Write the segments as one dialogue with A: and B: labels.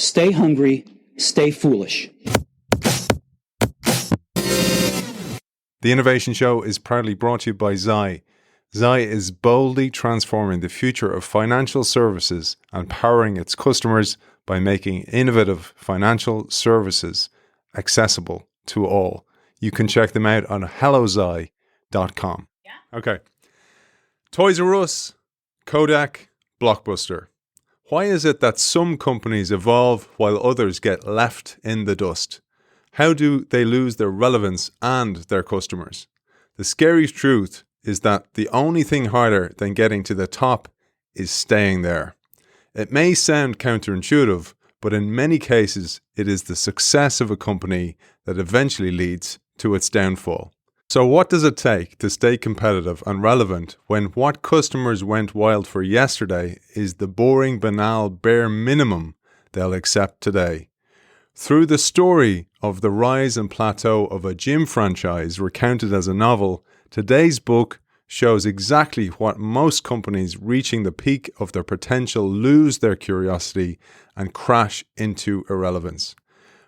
A: Stay hungry, stay foolish.
B: The Innovation Show is proudly brought to you by Xi. Xi is boldly transforming the future of financial services and powering its customers by making innovative financial services accessible to all. You can check them out on helloxi.com. Yeah. Okay. Toys R Us, Kodak, Blockbuster. Why is it that some companies evolve while others get left in the dust? How do they lose their relevance and their customers? The scary truth is that the only thing harder than getting to the top is staying there. It may sound counterintuitive, but in many cases, it is the success of a company that eventually leads to its downfall. So what does it take to stay competitive and relevant when what customers went wild for yesterday is the boring, banal, bare minimum they'll accept today? Through the story of the rise and plateau of a gym franchise recounted as a novel, today's book shows exactly what most companies reaching the peak of their potential lose their curiosity and crash into irrelevance.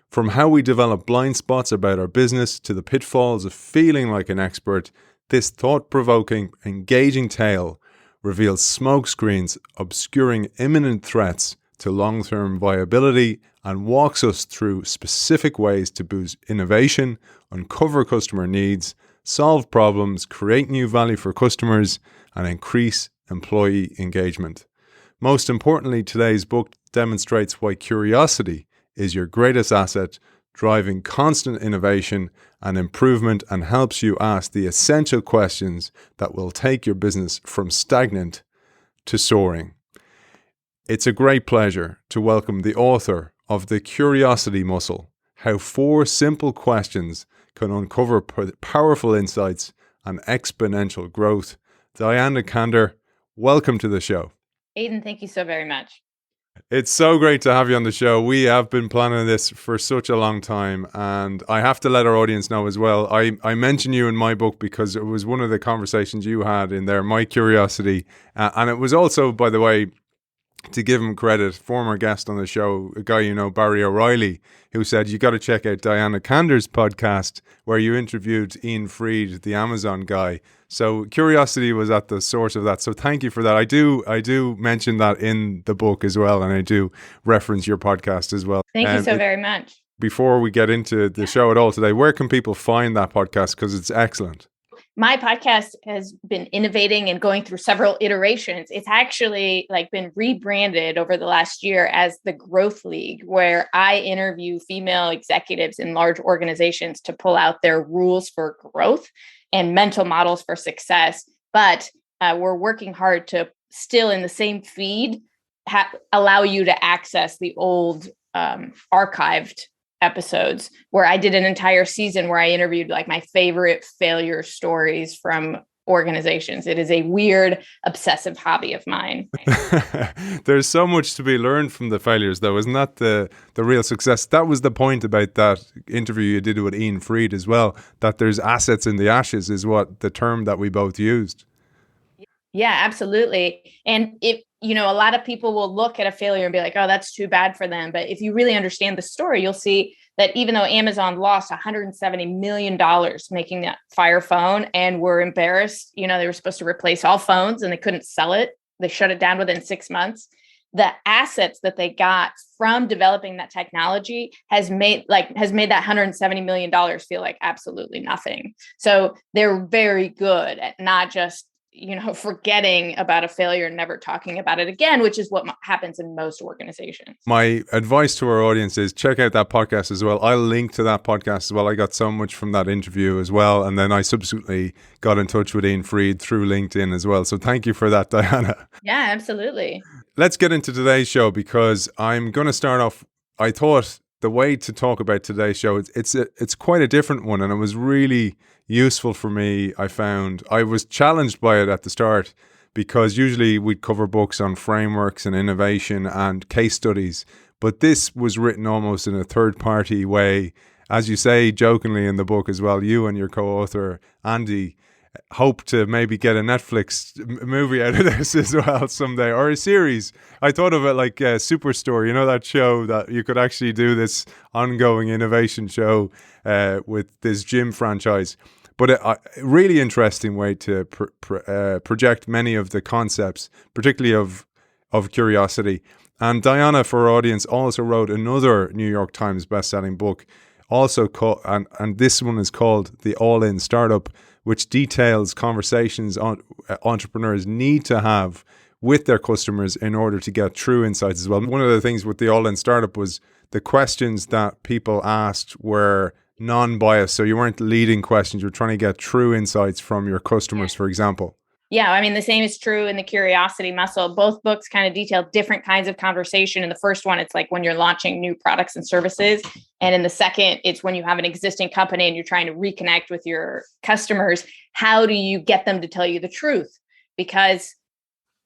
B: From how we develop blind spots about our business to the pitfalls of feeling like an expert, this thought-provoking, engaging tale reveals smokescreens obscuring imminent threats to long-term viability and walks us through specific ways to boost innovation, uncover customer needs, solve problems, create new value for customers, and increase employee engagement. Most importantly, today's book demonstrates why curiosity is your greatest asset, driving constant innovation and improvement, and helps you ask the essential questions that will take your business from stagnant to soaring. It's a great pleasure to welcome the author of The Curiosity Muscle, How 4 Simple Questions Can Uncover Powerful Insights and Exponential Growth. Diana Kander, welcome to the show.
C: Aidan, thank you so very much.
B: It's so great to have you on the show. We have been planning this for such a long time, and I have to let our audience know as well. I mention you in my book because it was one of the conversations you had in there, My Curiosity. And it was also, by the way, to give him credit, former guest on the show, a guy you know, Barry O'Reilly, who said, you got to check out Diana Kander's podcast where you interviewed Ian Fried, the Amazon guy. So curiosity was at the source of that. So thank you for that. I do mention that in the book as well. And I do reference your podcast as well.
C: Thank you so very much.
B: Before we get into the show at all today, where can people find that podcast? Because it's excellent.
C: My podcast has been innovating and going through several iterations. It's actually been rebranded over the last year as the Growth League, where I interview female executives in large organizations to pull out their rules for growth and mental models for success. But we're working hard to still in the same feed, allow you to access the old archived episodes where I did an entire season where I interviewed my favorite failure stories from organizations. It is a weird, obsessive hobby of mine.
B: There's so much to be learned from the failures, though. Isn't that the real success? That was the point about that interview you did with Ian Fried as well, that there's assets in the ashes is what the term that we both used.
C: Yeah, absolutely. And a lot of people will look at a failure and be like, oh, that's too bad for them. But if you really understand the story, you'll see that even though Amazon lost $170 million making that Fire phone and were embarrassed, they were supposed to replace all phones and they couldn't sell it. They shut it down within 6 months. The assets that they got from developing that technology has made that $170 million feel like absolutely nothing. So they're very good at not just forgetting about a failure and never talking about it again, which is what happens in most organizations.
B: My advice to our audience is check out that podcast as well. I'll link to that podcast as well. I got so much from that interview as well. And then I subsequently got in touch with Ian Fried through LinkedIn as well. So thank you for that, Diana.
C: Yeah, absolutely.
B: Let's get into today's show because I'm going to start off. I thought the way to talk about today's show, it's quite a different one. And it was really useful for me. I found I was challenged by it at the start because usually we'd cover books on frameworks and innovation and case studies, but this was written almost in a third party way. As you say jokingly in the book as well, you and your co-author Andy hope to maybe get a Netflix movie out of this as well someday, or a series. I thought of it like Superstore, you know, that show that you could actually do this ongoing innovation show with this gym franchise. But a really interesting way to project many of the concepts, particularly of curiosity. And Diana, for our audience, also wrote another New York Times bestselling book, also called, and this one is called The All-In Startup, which details conversations entrepreneurs need to have with their customers in order to get true insights as well. One of the things with The All-In Startup was the questions that people asked were non-biased. So you weren't leading questions. You're trying to get true insights from your customers, for example.
C: Yeah, I mean, the same is true in the curiosity muscle. Both books kind of detail different kinds of conversation. In the first one, it's like when you're launching new products and services. And in the second, it's when you have an existing company and you're trying to reconnect with your customers. How do you get them to tell you the truth? Because,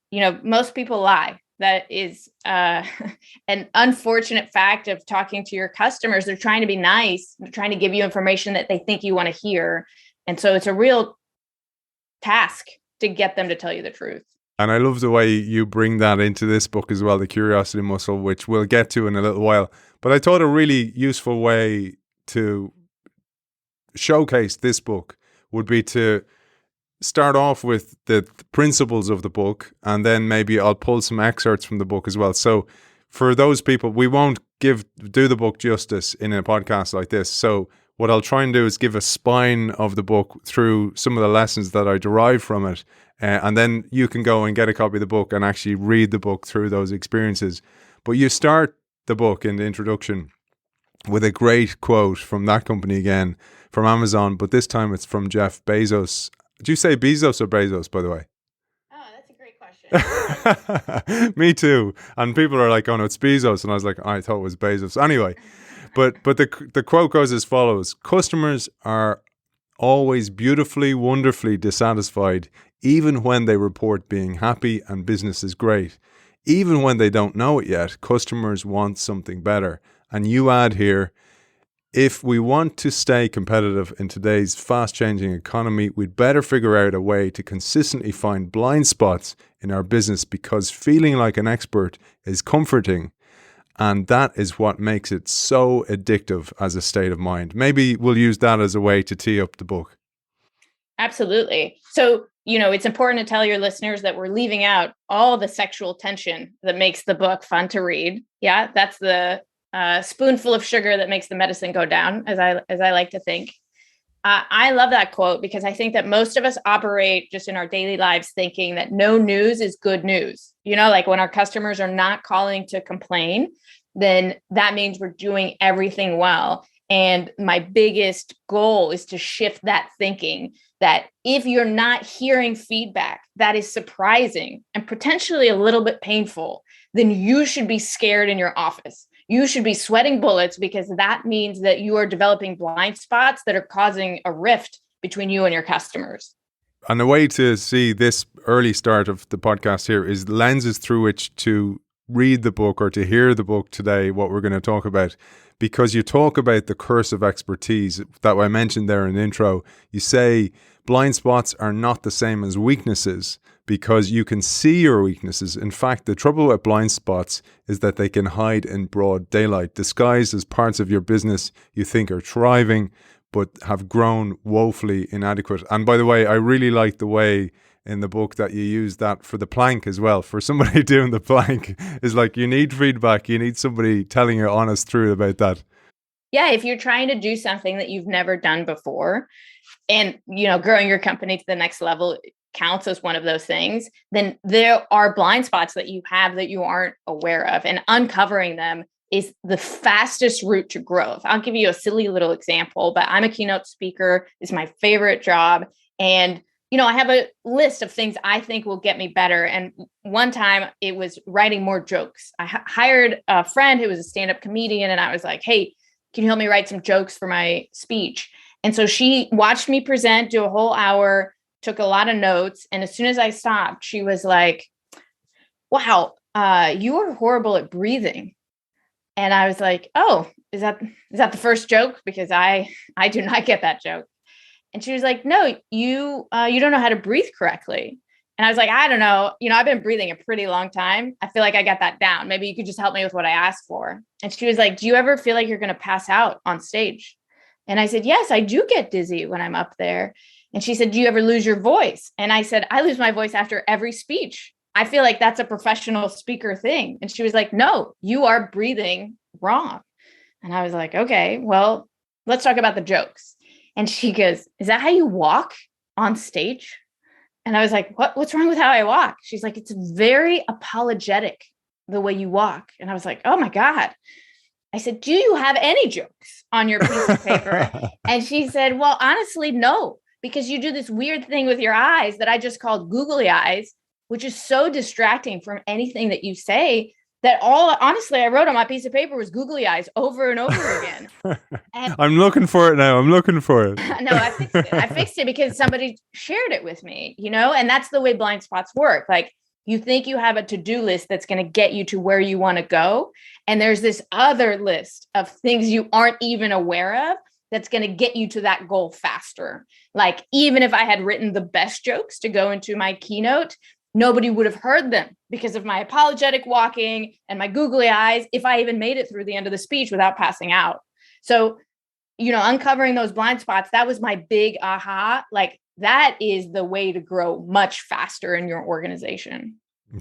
C: you know, most people lie. That is an unfortunate fact of talking to your customers. They're trying to be nice. They're trying to give you information that they think you want to hear. And so it's a real task to get them to tell you the truth.
B: And I love the way you bring that into this book as well, the curiosity muscle, which we'll get to in a little while. But I thought a really useful way to showcase this book would be to start off with the principles of the book, and then maybe I'll pull some excerpts from the book as well. So for those people, we won't do the book justice in a podcast like this. So what I'll try and do is give a spine of the book through some of the lessons that I derive from it. And then you can go and get a copy of the book and actually read the book through those experiences. But you start the book in the introduction with a great quote from that company again, from Amazon, but this time it's from Jeff Bezos. Do you say Bezos or Bezos, by the way?
C: Oh, that's a great question.
B: Me too. And people are like, oh no, it's Bezos. And I was like, I thought it was Bezos. Anyway. But the quote goes as follows: customers are always beautifully, wonderfully dissatisfied, even when they report being happy and business is great. Even when they don't know it yet, customers want something better. And you add here, if we want to stay competitive in today's fast-changing economy, we'd better figure out a way to consistently find blind spots in our business, because feeling like an expert is comforting. And that is what makes it so addictive as a state of mind. Maybe we'll use that as a way to tee up the book.
C: Absolutely. So, you know, it's important to tell your listeners that we're leaving out all the sexual tension that makes the book fun to read. Yeah, that's the spoonful of sugar that makes the medicine go down, as I like to think. I love that quote because I think that most of us operate just in our daily lives thinking that no news is good news. You know, like when our customers are not calling to complain, then that means we're doing everything well. And my biggest goal is to shift that thinking that if you're not hearing feedback that is surprising and potentially a little bit painful, then you should be scared in your office. You should be sweating bullets, because that means that you are developing blind spots that are causing a rift between you and your customers.
B: And the way to see this early start of the podcast here is lenses through which to read the book or to hear the book today, what we're going to talk about. Because you talk about the curse of expertise that I mentioned there in the intro. You say blind spots are not the same as weaknesses, because you can see your weaknesses. In fact, the trouble with blind spots is that they can hide in broad daylight, disguised as parts of your business you think are thriving, but have grown woefully inadequate. And by the way, I really like the way in the book that you use that for the plank as well. For somebody doing the plank, is like, you need feedback. You need somebody telling you honest truth about that.
C: Yeah, if you're trying to do something that you've never done before, and, you know, growing your company to the next level counts as one of those things, then there are blind spots that you have that you aren't aware of, and uncovering them is the fastest route to growth. I'll give you a silly little example, but I'm a keynote speaker. It's my favorite job. And, you know, I have a list of things I think will get me better. And one time it was writing more jokes. I hired a friend who was a stand-up comedian, and I was like, hey, can you help me write some jokes for my speech? And so she watched me present, do a whole hour, took a lot of notes. And as soon as I stopped, she was like, wow, you are horrible at breathing. And I was like, oh, is that the first joke? Because I do not get that joke. And she was like, no, you don't know how to breathe correctly. And I was like, I don't know. I've been breathing a pretty long time. I feel like I got that down. Maybe you could just help me with what I asked for. And she was like, do you ever feel like you're going to pass out on stage? And I said, yes, I do get dizzy when I'm up there. And she said, do you ever lose your voice? And I said, I lose my voice after every speech. I feel like that's a professional speaker thing. And she was like, no, you are breathing wrong. And I was like, okay, well, let's talk about the jokes. And she goes, is that how you walk on stage? And I was like, what's wrong with how I walk? She's like, it's very apologetic the way you walk. And I was like, oh my God. I said, do you have any jokes on your piece of paper? And she said, well, honestly, no, because you do this weird thing with your eyes that I just called googly eyes, which is so distracting from anything that you say that honestly, I wrote on my piece of paper was googly eyes over and over again. And
B: I'm looking for it now. I'm looking for it.
C: No, I fixed it. I fixed it because somebody shared it with me, and that's the way blind spots work. Like, you think you have a to-do list that's going to get you to where you want to go. And there's this other list of things you aren't even aware of that's going to get you to that goal faster. Like, even if I had written the best jokes to go into my keynote, nobody would have heard them because of my apologetic walking and my googly eyes, if I even made it through the end of the speech without passing out. So, uncovering those blind spots, that was my big aha. Like, that is the way to grow much faster in your organization.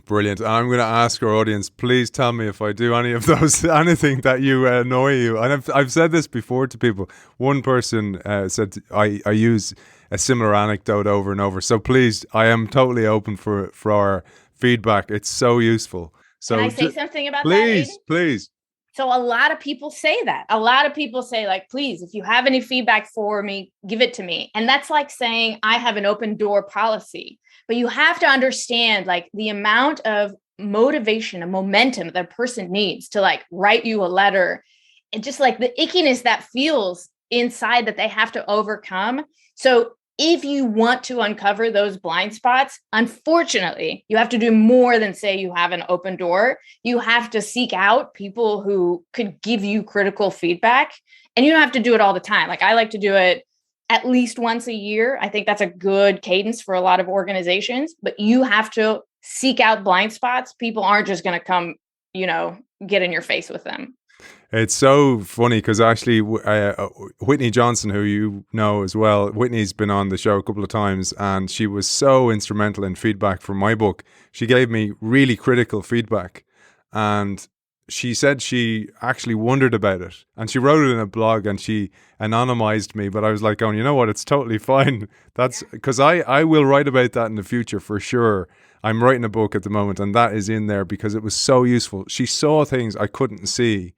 B: Brilliant. I'm going to ask our audience, please tell me if I do any of those, anything that you annoy you. And I've said this before to people. One person said I use a similar anecdote over and over. So please, I am totally open for our feedback. It's so useful. So
C: can I say something about that,
B: Please,
C: Aidan?
B: please.
C: So a lot of people say that. A lot of people say, like, please, if you have any feedback for me, give it to me. And that's like saying I have an open door policy. But you have to understand, like, the amount of motivation and momentum that a person needs to, like, write you a letter, and just like the ickiness that feels inside that they have to overcome. So if you want to uncover those blind spots, unfortunately, you have to do more than say you have an open door. You have to seek out people who could give you critical feedback. And you don't have to do it all the time. Like, I like to do it at least once a year. I think that's a good cadence for a lot of organizations, but you have to seek out blind spots. People aren't just going to come, get in your face with them.
B: It's so funny because actually Whitney Johnson, who you know as well, Whitney's been on the show a couple of times, and she was so instrumental in feedback for my book. She gave me really critical feedback, and she said she actually wondered about it, and she wrote it in a blog, and she anonymized me, but I was like, you know what, it's totally fine. That's because I will write about that in the future for sure. I'm writing a book at the moment, and that is in there because it was so useful. She saw things I couldn't see,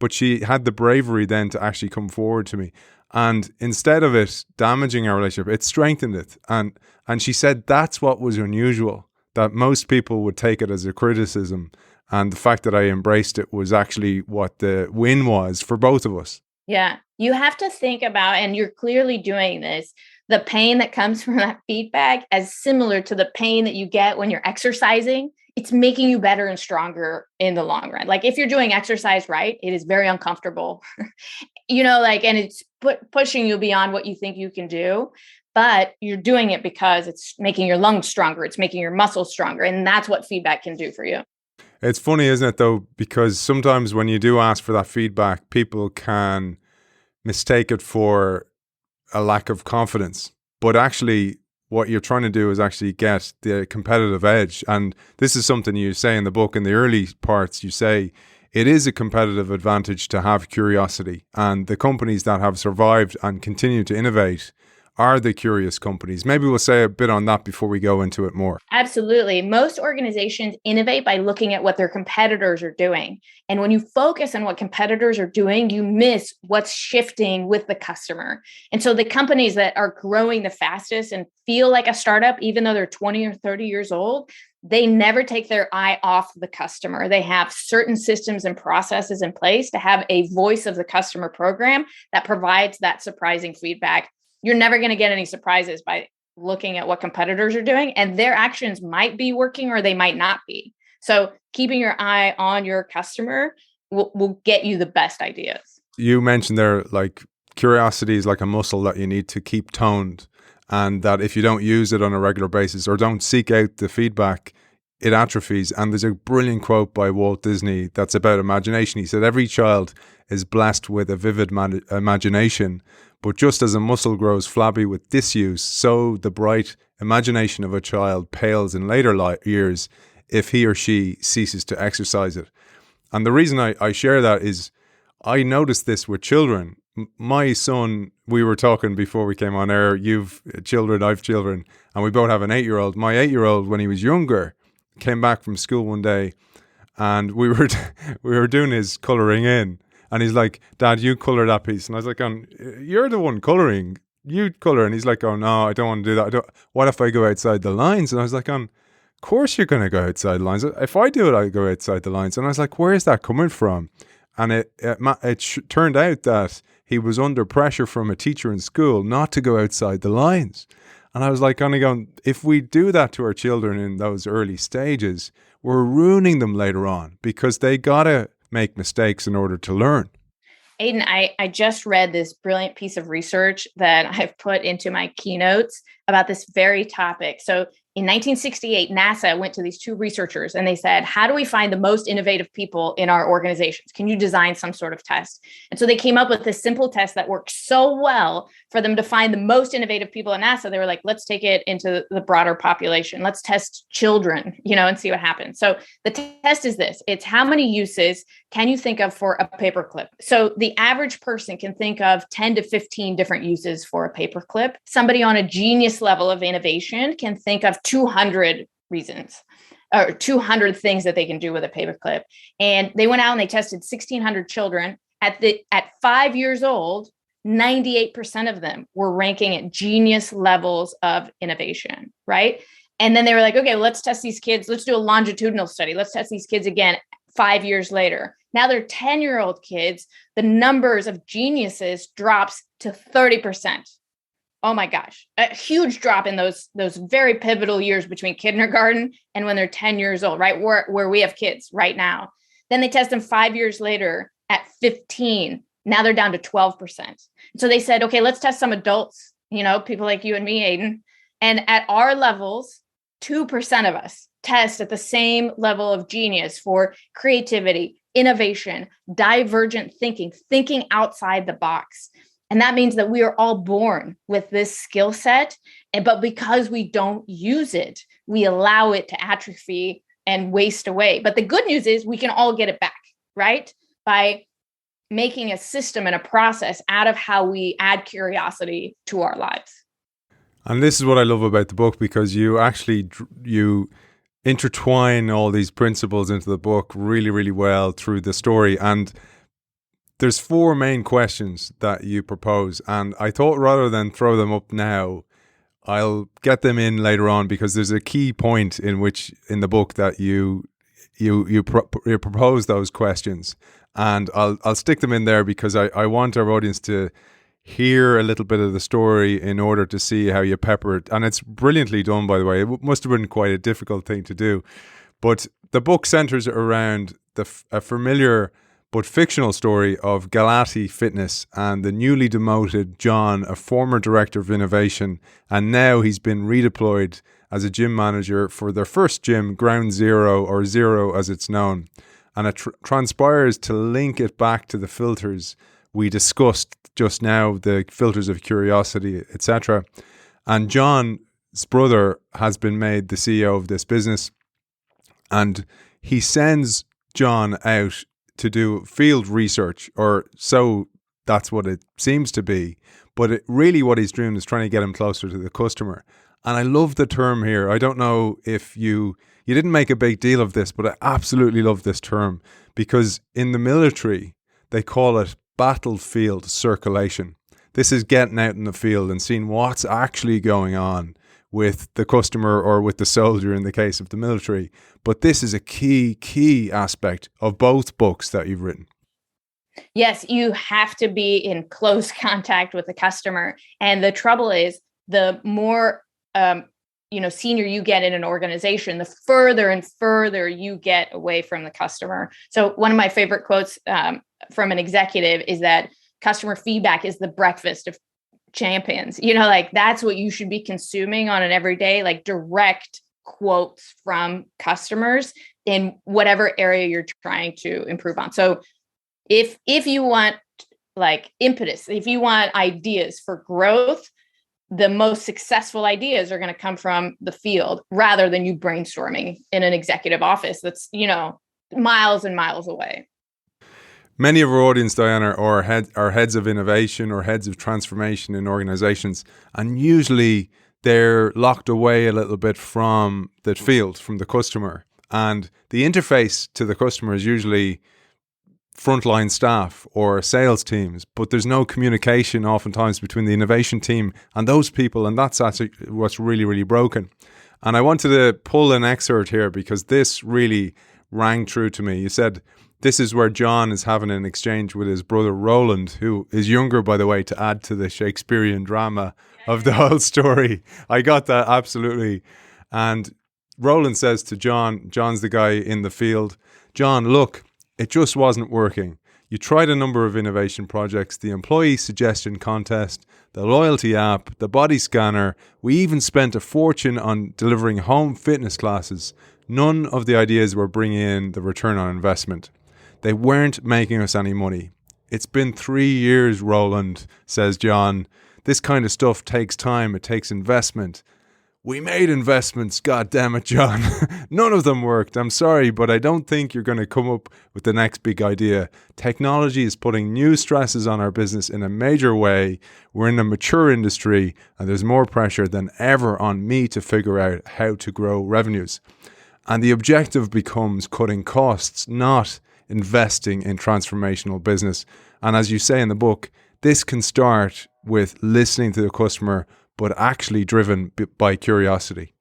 B: but she had the bravery then to actually come forward to me. And instead of it damaging our relationship, it strengthened it. And she said that's what was unusual, that most people would take it as a criticism. And the fact that I embraced it was actually what the win was for both of us.
C: Yeah. You have to think about, and you're clearly doing this, the pain that comes from that feedback as similar to the pain that you get when you're exercising. It's making you better and stronger in the long run. Like, if you're doing exercise right, it is very uncomfortable, and it's pushing you beyond what you think you can do, but you're doing it because it's making your lungs stronger. It's making your muscles stronger. And that's what feedback can do for you.
B: It's funny, isn't it, though? Because sometimes when you do ask for that feedback, people can mistake it for a lack of confidence. But actually, what you're trying to do is actually get the competitive edge. And this is something you say in the book. In the early parts, you say it is a competitive advantage to have curiosity. And the companies that have survived and continue to innovate are the curious companies. Maybe we'll say a bit on that before we go into it more.
C: Absolutely. Most organizations innovate by looking at what their competitors are doing. And when you focus on what competitors are doing, you miss what's shifting with the customer. And so the companies that are growing the fastest and feel like a startup, even though they're 20 or 30 years old, they never take their eye off the customer. They have certain systems and processes in place to have a voice of the customer program that provides that surprising feedback. You're never going to get any surprises by looking at what competitors are doing, and their actions might be working or they might not be. So keeping your eye on your customer will get you the best ideas.
B: You mentioned there, like, curiosity is like a muscle that you need to keep toned, and that if you don't use it on a regular basis or don't seek out the feedback, it atrophies. And there's a brilliant quote by Walt Disney that's about imagination. He said, every child is blessed with a vivid imagination, but just as a muscle grows flabby with disuse, so the bright imagination of a child pales in later years if he or she ceases to exercise it. And the reason I share that is I noticed this with children. My son, we were talking before we came on air, you've children, I've children, and we both have an 8-year-old. My 8-year-old, when he was younger, came back from school one day and we were doing his colouring in, and he's like, Dad, you colour that piece. And I was like, you're the one colouring, you colour. And he's like, oh no, I don't want to do that. What if I go outside the lines? And I was like, of course you're going to go outside the lines. If I do it, I go outside the lines. And I was like, where is that coming from? And it turned out that he was under pressure from a teacher in school not to go outside the lines. And I was like, kind of going, if we do that to our children in those early stages, we're ruining them later on, because they got to make mistakes in order to learn.
C: Aidan, I just read this brilliant piece of research that I've put into my keynotes about this very topic. So in 1968, NASA went to these two researchers and they said, how do we find the most innovative people in our organizations? Can you design some sort of test? And so they came up with this simple test that worked so well for them to find the most innovative people at NASA. They were like, let's take it into the broader population. Let's test children, and see what happens. So the test is this. It's how many uses can you think of for a paperclip? So the average person can think of 10 to 15 different uses for a paperclip. Somebody on a genius level of innovation can think of 200 reasons or 200 things that they can do with a paperclip. And they went out and they tested 1,600 children at 5 years old. 98% of them were ranking at genius levels of innovation, right? And then they were like, okay, let's test these kids. Let's do a longitudinal study. Let's test these kids again 5 years later. Now they're 10-year-old kids. The numbers of geniuses drops to 30%. Oh my gosh, a huge drop in those very pivotal years between kindergarten and when they're 10 years old, right? Where we have kids right now. Then they test them 5 years later at 15. Now they're down to 12%. So they said, okay, let's test some adults, people like you and me, Aidan. And at our levels, 2% of us test at the same level of genius for creativity, innovation, divergent thinking outside the box. And that means that we are all born with this skill set, but because we don't use it, we allow it to atrophy and waste away. But the good news is we can all get it back, right? By making a system and a process out of how we add curiosity to our lives.
B: And this is what I love about the book, because you actually, you intertwine all these principles into the book really, really well through the story. And there's 4 main questions that you propose. And I thought rather than throw them up now, I'll get them in later on, because there's a key point in the book that you propose those questions. And I'll stick them in there because I want our audience to hear a little bit of the story in order to see how you pepper it. And it's brilliantly done, by the way. It must have been quite a difficult thing to do. But the book centers around a familiar but fictional story of Galati Fitness and the newly demoted John, a former director of innovation, and now he's been redeployed as a gym manager for their first gym, Ground Zero, or Zero as it's known. And it transpires to link it back to the filters we discussed just now, the filters of curiosity, etc. And John's brother has been made the CEO of this business, and he sends John out to do field research, or so that's what it seems to be. But really what he's doing is trying to get him closer to the customer. And I love the term here. I don't know if you didn't make a big deal of this, but I absolutely love this term, because in the military, they call it battlefield circulation. This is getting out in the field and seeing what's actually going on with the customer or with the soldier in the case of the military. But this is a key aspect of both books that you've written.
C: Yes, you have to be in close contact with the customer. And the trouble is, the more senior you get in an organization, the further and further you get away from the customer. So one of my favorite quotes from an executive is that customer feedback is the breakfast of champions. Like that's what you should be consuming on an everyday, like direct quotes from customers in whatever area you're trying to improve on. So if you want like impetus, if you want ideas for growth, the most successful ideas are going to come from the field rather than you brainstorming in an executive office that's, miles and miles away.
B: Many of our audience, Diana, are heads of innovation or heads of transformation in organizations, and usually they're locked away a little bit from the field, from the customer. And the interface to the customer is usually frontline staff or sales teams, but there's no communication oftentimes between the innovation team and those people, and that's actually what's really, really broken. And I wanted to pull an excerpt here because this really rang true to me. You said, this is where John is having an exchange with his brother Roland, who is younger, by the way, to add to the Shakespearean drama of the whole story. I got that, absolutely. And Roland says to John, John's the guy in the field, John, look, it just wasn't working. You tried a number of innovation projects, the employee suggestion contest, the loyalty app, the body scanner. We even spent a fortune on delivering home fitness classes. None of the ideas were bringing in the return on investment. They weren't making us any money. It's been 3 years, Roland, says John. This kind of stuff takes time. It takes investment. We made investments, God damn it, John. None of them worked. I'm sorry, but I don't think you're going to come up with the next big idea. Technology is putting new stresses on our business in a major way. We're in a mature industry, and there's more pressure than ever on me to figure out how to grow revenues. And the objective becomes cutting costs, not investing in transformational business. And as you say in the book, this can start with listening to the customer, but actually driven by curiosity.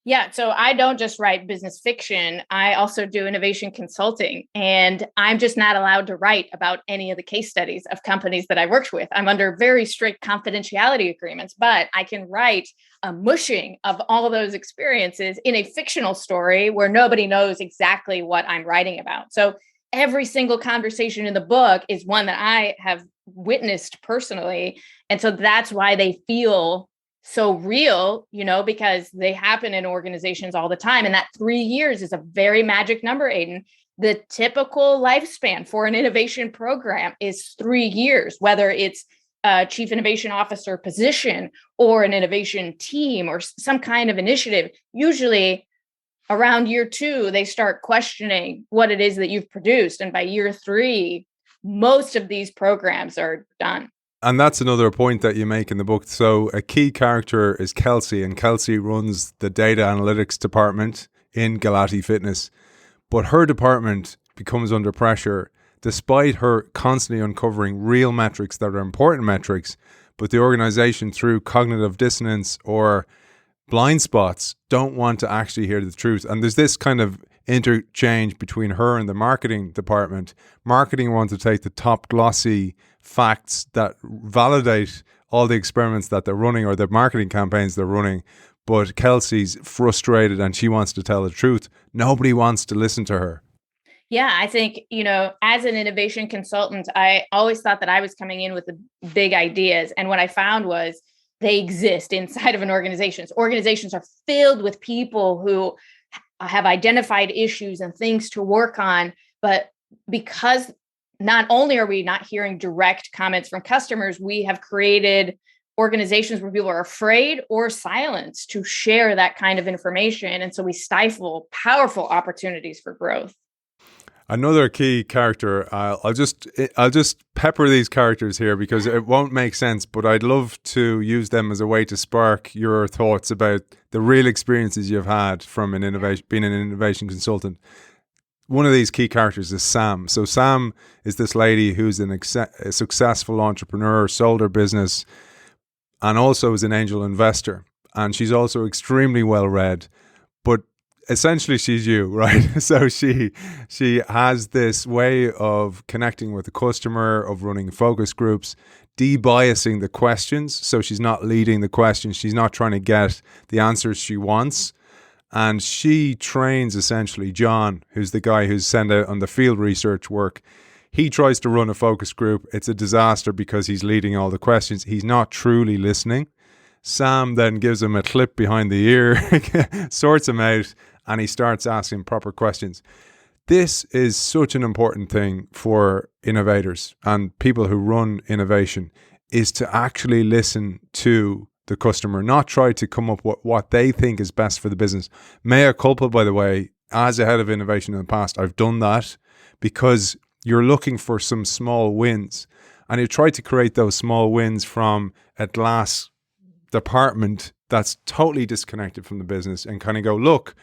C: Yeah. So I don't just write business fiction. I also do innovation consulting, and I'm just not allowed to write about any of the case studies of companies that I worked with. I'm under very strict confidentiality agreements, but I can write a mushing of all of those experiences in a fictional story where nobody knows exactly what I'm writing about. So every single conversation in the book is one that I have witnessed personally. And so that's why they feel so real, because they happen in organizations all the time. And that 3 years is a very magic number, Aidan. The typical lifespan for an innovation program is 3 years, whether it's a chief innovation officer position or an innovation team or some kind of initiative. Usually around year 2, they start questioning what it is that you've produced. And by year 3, most of these programs are done.
B: And that's another point that you make in the book. So a key character is Kelsey, and Kelsey runs the data analytics department in Galati Fitness. But her department becomes under pressure despite her constantly uncovering real metrics that are important metrics, but the organization, through cognitive dissonance or blind spots, don't want to actually hear the truth. And there's this kind of interchange between her and the marketing department. Marketing wants to take the top glossy facts that validate all the experiments that they're running or the marketing campaigns they're running. But Kelsey's frustrated and she wants to tell the truth. Nobody wants to listen to her.
C: Yeah, I think, as an innovation consultant, I always thought that I was coming in with the big ideas. And what I found was they exist inside of an organization. Organizations are filled with people who have identified issues and things to work on. But because not only are we not hearing direct comments from customers, we have created organizations where people are afraid or silenced to share that kind of information. And so we stifle powerful opportunities for growth.
B: Another key character, I'll just pepper these characters here because it won't make sense, but I'd love to use them as a way to spark your thoughts about the real experiences you've had from being an innovation consultant. One of these key characters is Sam. So Sam is this lady who's a successful entrepreneur, sold her business, and also is an angel investor. And she's also extremely well read, but essentially she's you, right? So she has this way of connecting with the customer, of running focus groups, debiasing the questions. So she's not leading the questions. She's not trying to get the answers she wants. And she trains essentially John, who's the guy who's sent out on the field research work. He tries to run a focus group. It's a disaster because he's leading all the questions. He's not truly listening. Sam then gives him a clip behind the ear, sorts him out, and he starts asking proper questions. This is such an important thing for innovators and people who run innovation, is to actually listen to the customer, not try to come up with what they think is best for the business. Mea culpa, by the way, as a head of innovation in the past, I've done that because you're looking for some small wins, and you try to create those small wins from a glass department that's totally disconnected from the business, and kind of go, look,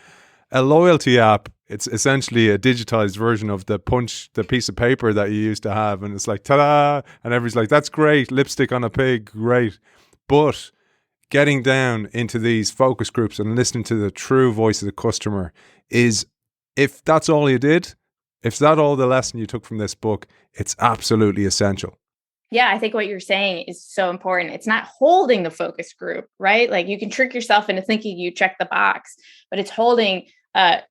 B: a loyalty app, it's essentially a digitized version of the piece of paper that you used to have, and it's like, ta-da, and everybody's like, that's great, lipstick on a pig, great. But getting down into these focus groups and listening to the true voice of the customer is, if that's all you did, if that's all the lesson you took from this book, it's absolutely essential.
C: Yeah, I think what you're saying is so important. It's not holding the focus group, right? Like you can trick yourself into thinking you check the box, but it's holding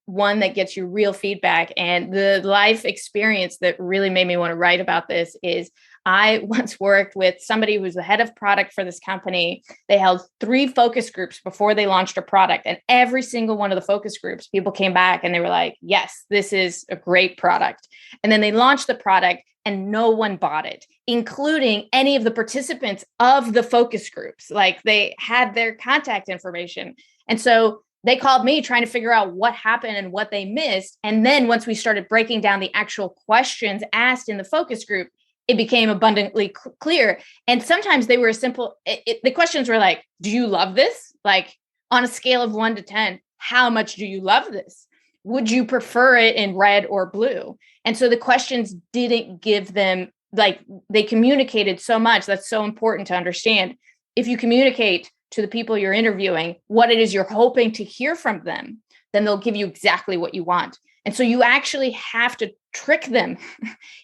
C: one that gets you real feedback. And the life experience that really made me want to write about this is I once worked with somebody who was the head of product for this company. They held 3 focus groups before they launched a product. And every single one of the focus groups, people came back and they were like, yes, this is a great product. And then they launched the product and no one bought it, including any of the participants of the focus groups. Like they had their contact information. And so they called me trying to figure out what happened and what they missed. And then once we started breaking down the actual questions asked in the focus group, it became abundantly clear. And sometimes they were simple. The questions were like, do you love this? Like on a scale of 1 to 10, how much do you love this? Would you prefer it in red or blue? And so the questions didn't give them, like they communicated so much. That's so important to understand. If you communicate to the people you're interviewing what it is you're hoping to hear from them, then they'll give you exactly what you want. And so you actually have to trick them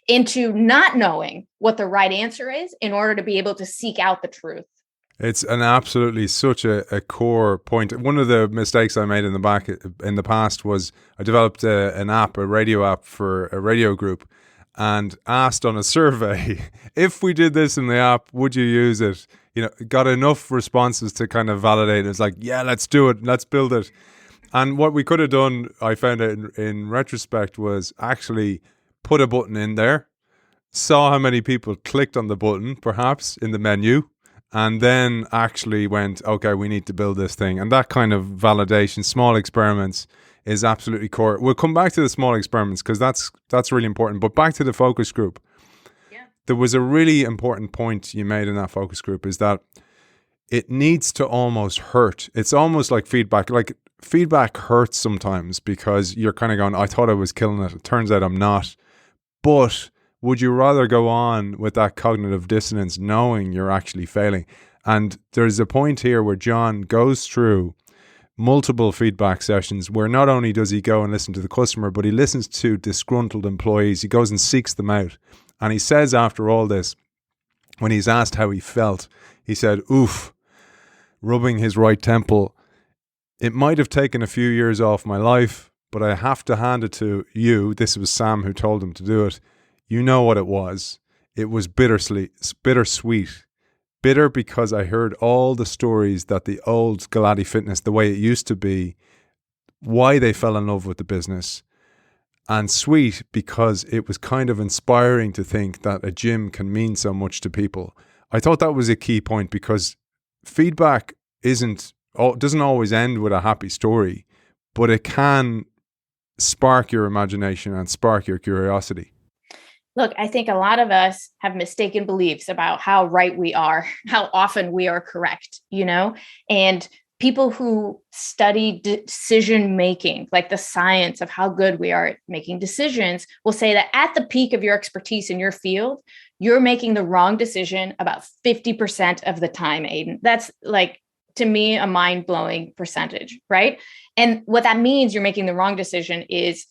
C: into not knowing what the right answer is in order to be able to seek out the truth.
B: It's an absolutely such a core point. One of the mistakes I made in the past was I developed an app, a radio app for a radio group, and asked on a survey, if we did this in the app, would you use it? You know, got enough responses to kind of validate it. It's like, yeah, let's do it. Let's build it. And what we could have done, I found out in retrospect, was actually put a button in there, saw how many people clicked on the button, perhaps in the menu, and then actually went, okay, we need to build this thing. And that kind of validation, small experiments, is absolutely core. We'll come back to the small experiments because that's really important. But back to the focus group. Yeah. There was a really important point you made in that focus group, is that it needs to almost hurt. It's almost like feedback. Like feedback hurts sometimes because you're kind of going, I thought I was killing it. It turns out I'm not. But would you rather go on with that cognitive dissonance knowing you're actually failing? And there's a point here where John goes through multiple feedback sessions where not only does he go and listen to the customer, but he listens to disgruntled employees. He goes and seeks them out. And he says after all this, when he's asked how he felt, he said, oof, rubbing his right temple. It might have taken a few years off my life, but I have to hand it to you. This was Sam who told him to do it. You know what it was. It was bittersweet. Bitter because I heard all the stories that the old Galati Fitness, the way it used to be, why they fell in love with the business. And sweet because it was kind of inspiring to think that a gym can mean so much to people. I thought that was a key point because feedback doesn't always end with a happy story, but it can spark your imagination and spark your curiosity.
C: Look, I think a lot of us have mistaken beliefs about how right we are, how often we are correct, and people who study decision making, like the science of how good we are at making decisions, will say that at the peak of your expertise in your field, you're making the wrong decision about 50% of the time, Aidan. That's like, to me, a mind-blowing percentage, right? And what that means you're making the wrong decision is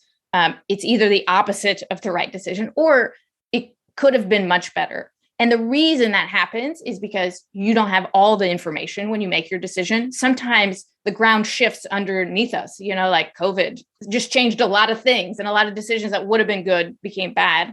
C: it's either the opposite of the right decision or it could have been much better. And the reason that happens is because you don't have all the information when you make your decision. Sometimes the ground shifts underneath us, like COVID just changed a lot of things and a lot of decisions that would have been good became bad.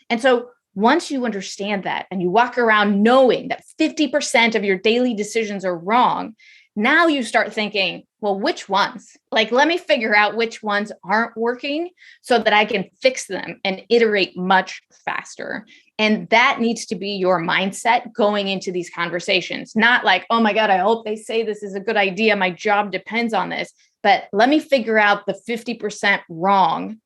C: And so once you understand that and you walk around knowing that 50% of your daily decisions are wrong, now you start thinking, well, which ones? Like, let me figure out which ones aren't working so that I can fix them and iterate much faster. And that needs to be your mindset going into these conversations. Not like, oh my God, I hope they say this is a good idea. My job depends on this. But let me figure out the 50% wrong.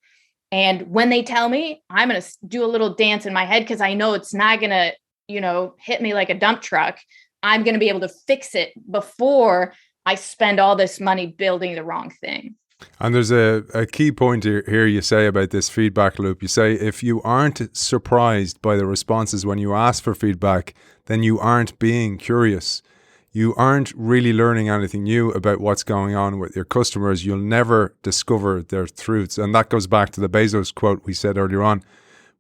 C: And when they tell me, I'm going to do a little dance in my head because I know it's not going to, hit me like a dump truck. I'm going to be able to fix it before I spend all this money building the wrong thing.
B: And there's a key point here you say about this feedback loop. You say if you aren't surprised by the responses when you ask for feedback, then you aren't being curious. You aren't really learning anything new about what's going on with your customers. You'll never discover their truths. And that goes back to the Bezos quote we said earlier on.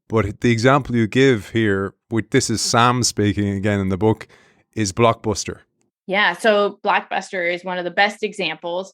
B: But the example you give here, this is Sam speaking again in the book, is Blockbuster.
C: Yeah. So Blockbuster is one of the best examples.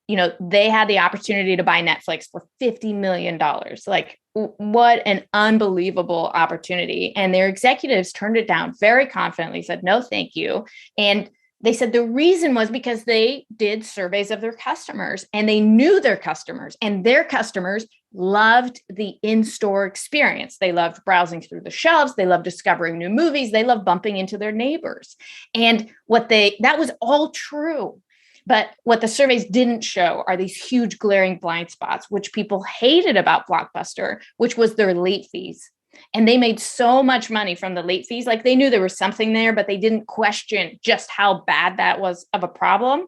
C: They had the opportunity to buy Netflix for $50 million. Like, what an unbelievable opportunity. And their executives turned it down very confidently, said, no, thank you. And they said the reason was because they did surveys of their customers and they knew their customers, and their customers loved the in-store experience. They loved browsing through the shelves. They loved discovering new movies. They loved bumping into their neighbors. And that was all true. But what the surveys didn't show are these huge glaring blind spots, which people hated about Blockbuster, which was their late fees. And they made so much money from the late fees. Like, they knew there was something there, but they didn't question just how bad that was of a problem,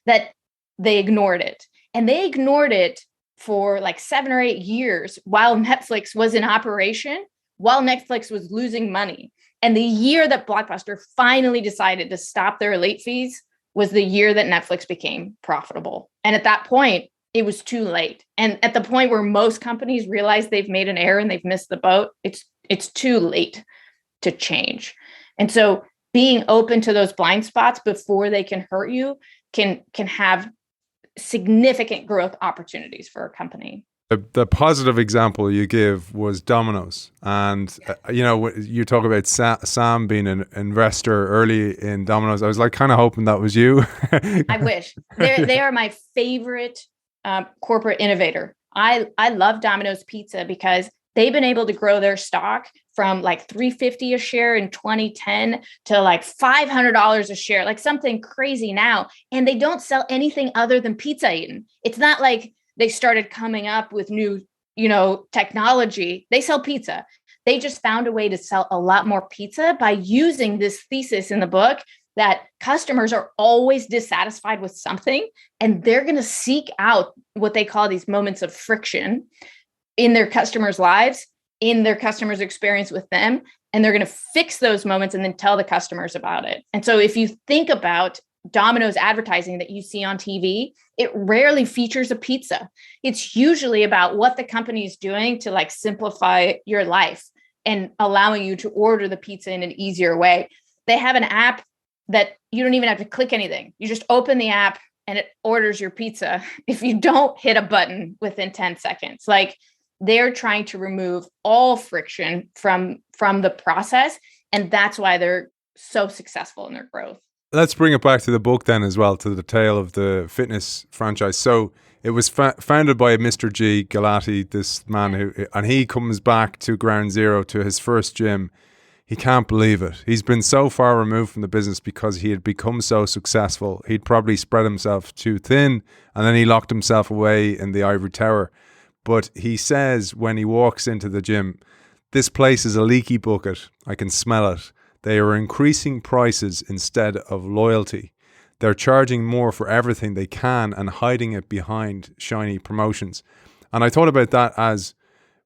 C: that they ignored it. And they ignored it for like 7 or 8 years while Netflix was in operation, while Netflix was losing money. And the year that Blockbuster finally decided to stop their late fees was the year that Netflix became profitable. And at that point, it was too late. And at the point where most companies realize they've made an error and they've missed the boat, it's too late to change. And so being open to those blind spots before they can hurt you can have significant growth opportunities for a company.
B: The positive example you give was Domino's. And, you talk about Sam being an investor early in Domino's. I was like kind of hoping that was you.
C: I wish. They are my favorite corporate innovator. I love Domino's Pizza because they've been able to grow their stock from like $3.50 a share in 2010 to like $500 a share, like something crazy now. And they don't sell anything other than pizza, Aidan. It's not like they started coming up with new, technology. They sell pizza. They just found a way to sell a lot more pizza by using this thesis in the book that customers are always dissatisfied with something, and they're going to seek out what they call these moments of friction in their customers' lives, in their customers' experience with them, and they're going to fix those moments and then tell the customers about it. And so if you think about Domino's advertising that you see on TV, it rarely features a pizza. It's usually about what the company is doing to like simplify your life and allowing you to order the pizza in an easier way. They have an app that you don't even have to click anything. You just open the app and it orders your pizza if you don't hit a button within 10 seconds. Like, they're trying to remove all friction from the process. And that's why they're so successful in their growth.
B: Let's bring it back to the book then as well, to the tale of the fitness franchise. So it was founded by Mr. G. Galati, this man and he comes back to ground zero, to his first gym. He can't believe it. He's been so far removed from the business because he had become so successful. He'd probably spread himself too thin, and then he locked himself away in the ivory tower. But he says when he walks into the gym, this place is a leaky bucket. I can smell it. They are increasing prices instead of loyalty. They're charging more for everything they can and hiding it behind shiny promotions. And I thought about that as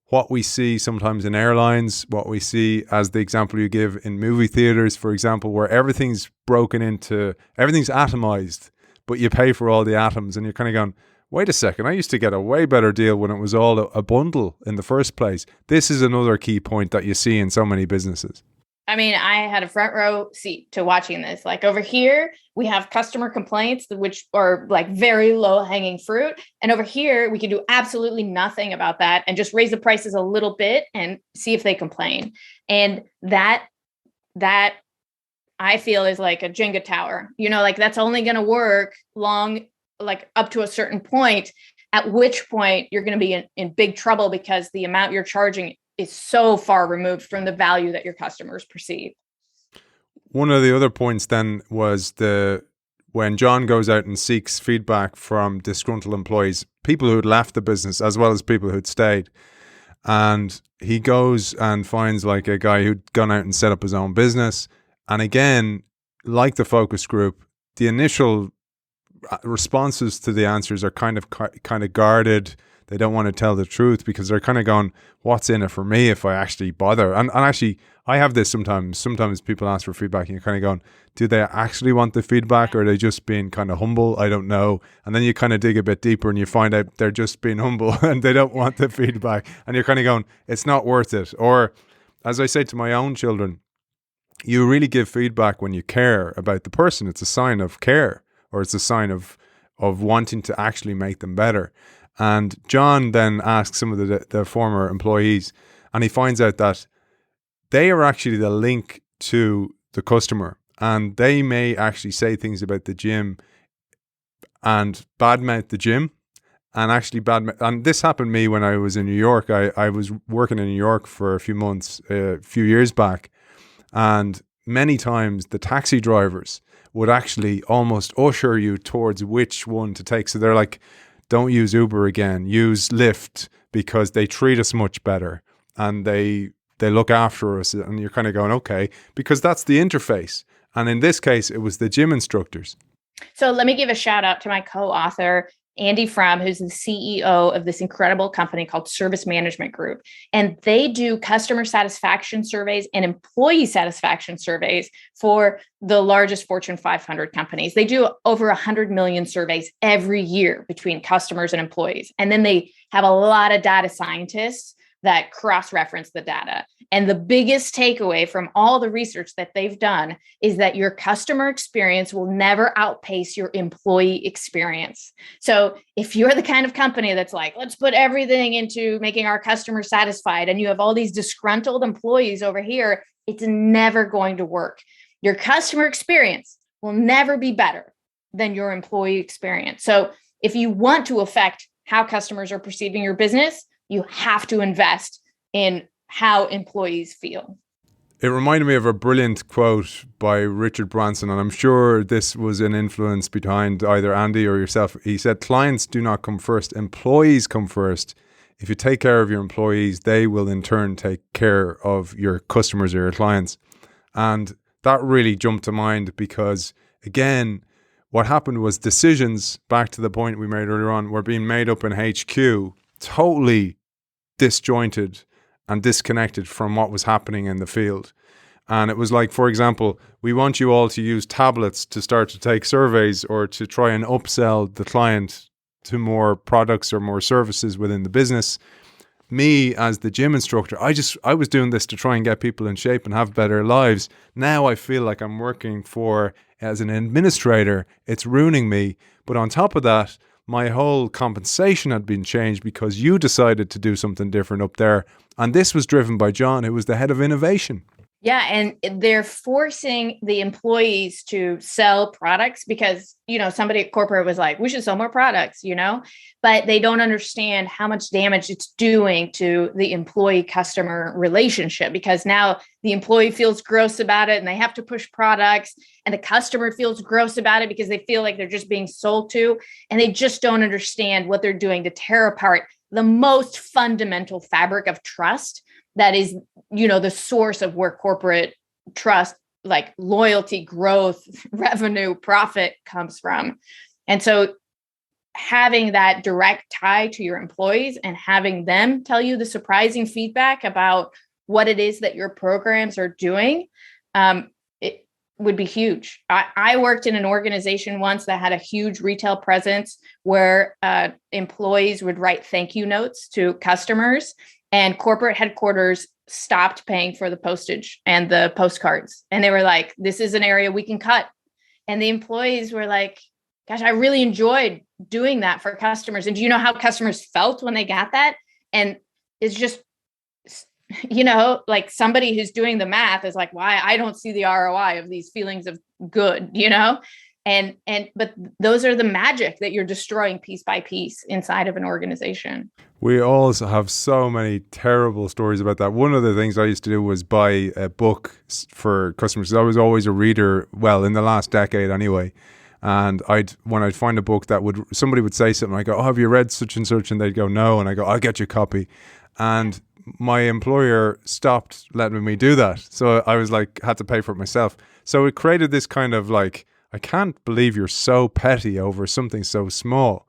B: what we see sometimes in airlines, what we see as the example you give in movie theaters, for example, where everything's everything's atomized, but you pay for all the atoms and you're kind of going, wait a second, I used to get a way better deal when it was all a bundle in the first place. This is another key point that you see in so many businesses.
C: I mean, I had a front row seat to watching this. Like over here, we have customer complaints, which are like very low hanging fruit. And over here, we can do absolutely nothing about that and just raise the prices a little bit and see if they complain. And that I feel is like a Jenga tower, like that's only going to work long, like up to a certain point, at which point you're going to be in big trouble because the amount you're charging is so far removed from the value that your customers perceive.
B: One of the other points then was when John goes out and seeks feedback from disgruntled employees, people who had left the business as well as people who'd stayed. And he goes and finds like a guy who'd gone out and set up his own business. And again, like the focus group, the initial responses to the answers are kind of guarded. They don't want to tell the truth because they're kind of going, what's in it for me if I actually bother? And actually, I have this sometimes. Sometimes people ask for feedback and you're kind of going, do they actually want the feedback or are they just being kind of humble? I don't know. And then you kind of dig a bit deeper and you find out they're just being humble and they don't want the feedback. And you're kind of going, it's not worth it. Or as I say to my own children, you really give feedback when you care about the person. It's a sign of care, or it's a sign of wanting to actually make them better. And John then asks some of the former employees, and he finds out that they are actually the link to the customer, and they may actually say things about the gym and badmouth the gym, and actually and this happened to me when I was in New York. I was working in New York for a few months, a few years back, and many times the taxi drivers would actually almost usher you towards which one to take. So they're like, don't use Uber again, use Lyft because they treat us much better and they look after us. And you're kind of going, okay, because that's the interface. And in this case, it was the gym instructors.
C: So let me give a shout out to my co-author, Andy Fromm, who's the CEO of this incredible company called Service Management Group. And they do customer satisfaction surveys and employee satisfaction surveys for the largest Fortune 500 companies. They do over 100 million surveys every year between customers and employees. And then they have a lot of data scientists that cross-reference the data. And the biggest takeaway from all the research that they've done is that your customer experience will never outpace your employee experience. So if you're the kind of company that's like, let's put everything into making our customers satisfied, and you have all these disgruntled employees over here, it's never going to work. Your customer experience will never be better than your employee experience. So if you want to affect how customers are perceiving your business, you have to invest in how employees feel.
B: It reminded me of a brilliant quote by Richard Branson, and I'm sure this was an influence behind either Andy or yourself. He said, clients do not come first, employees come first. If you take care of your employees, they will in turn take care of your customers or your clients. And that really jumped to mind because, again, what happened was decisions, back to the point we made earlier on, were being made up in HQ, totally disjointed and disconnected from what was happening in the field. And it was like, for example, we want you all to use tablets to start to take surveys or to try and upsell the client to more products or more services within the business. Me as the gym instructor, I was doing this to try and get people in shape and have better lives. Now I feel like I'm working as an administrator. It's ruining me. But on top of that, my whole compensation had been changed because you decided to do something different up there. And this was driven by John, who was the head of innovation.
C: Yeah. And they're forcing the employees to sell products because, somebody at corporate was like, we should sell more products, but they don't understand how much damage it's doing to the employee customer relationship, because now the employee feels gross about it and they have to push products, and the customer feels gross about it because they feel like they're just being sold to, and they just don't understand what they're doing to tear apart the most fundamental fabric of trust that is, the source of where corporate trust, like loyalty, growth, revenue, profit comes from. And so having that direct tie to your employees and having them tell you the surprising feedback about what it is that your programs are doing, it would be huge. I worked in an organization once that had a huge retail presence where employees would write thank you notes to customers. And corporate headquarters stopped paying for the postage and the postcards. And they were like, this is an area we can cut. And the employees were like, gosh, I really enjoyed doing that for customers. And do you know how customers felt when they got that? And it's just, like somebody who's doing the math is like, why I don't see the ROI of these feelings of good, but those are the magic that you're destroying piece by piece inside of an organization.
B: We also have so many terrible stories about that. One of the things I used to do was buy a book for customers. I was always a reader, well, in the last decade anyway. And when I'd find a book that somebody would say something, I go, oh, have you read such and such? And they'd go, no. And I go, I'll get you a copy. And my employer stopped letting me do that. So I was like, had to pay for it myself. So it created this kind of like, I can't believe you're so petty over something so small.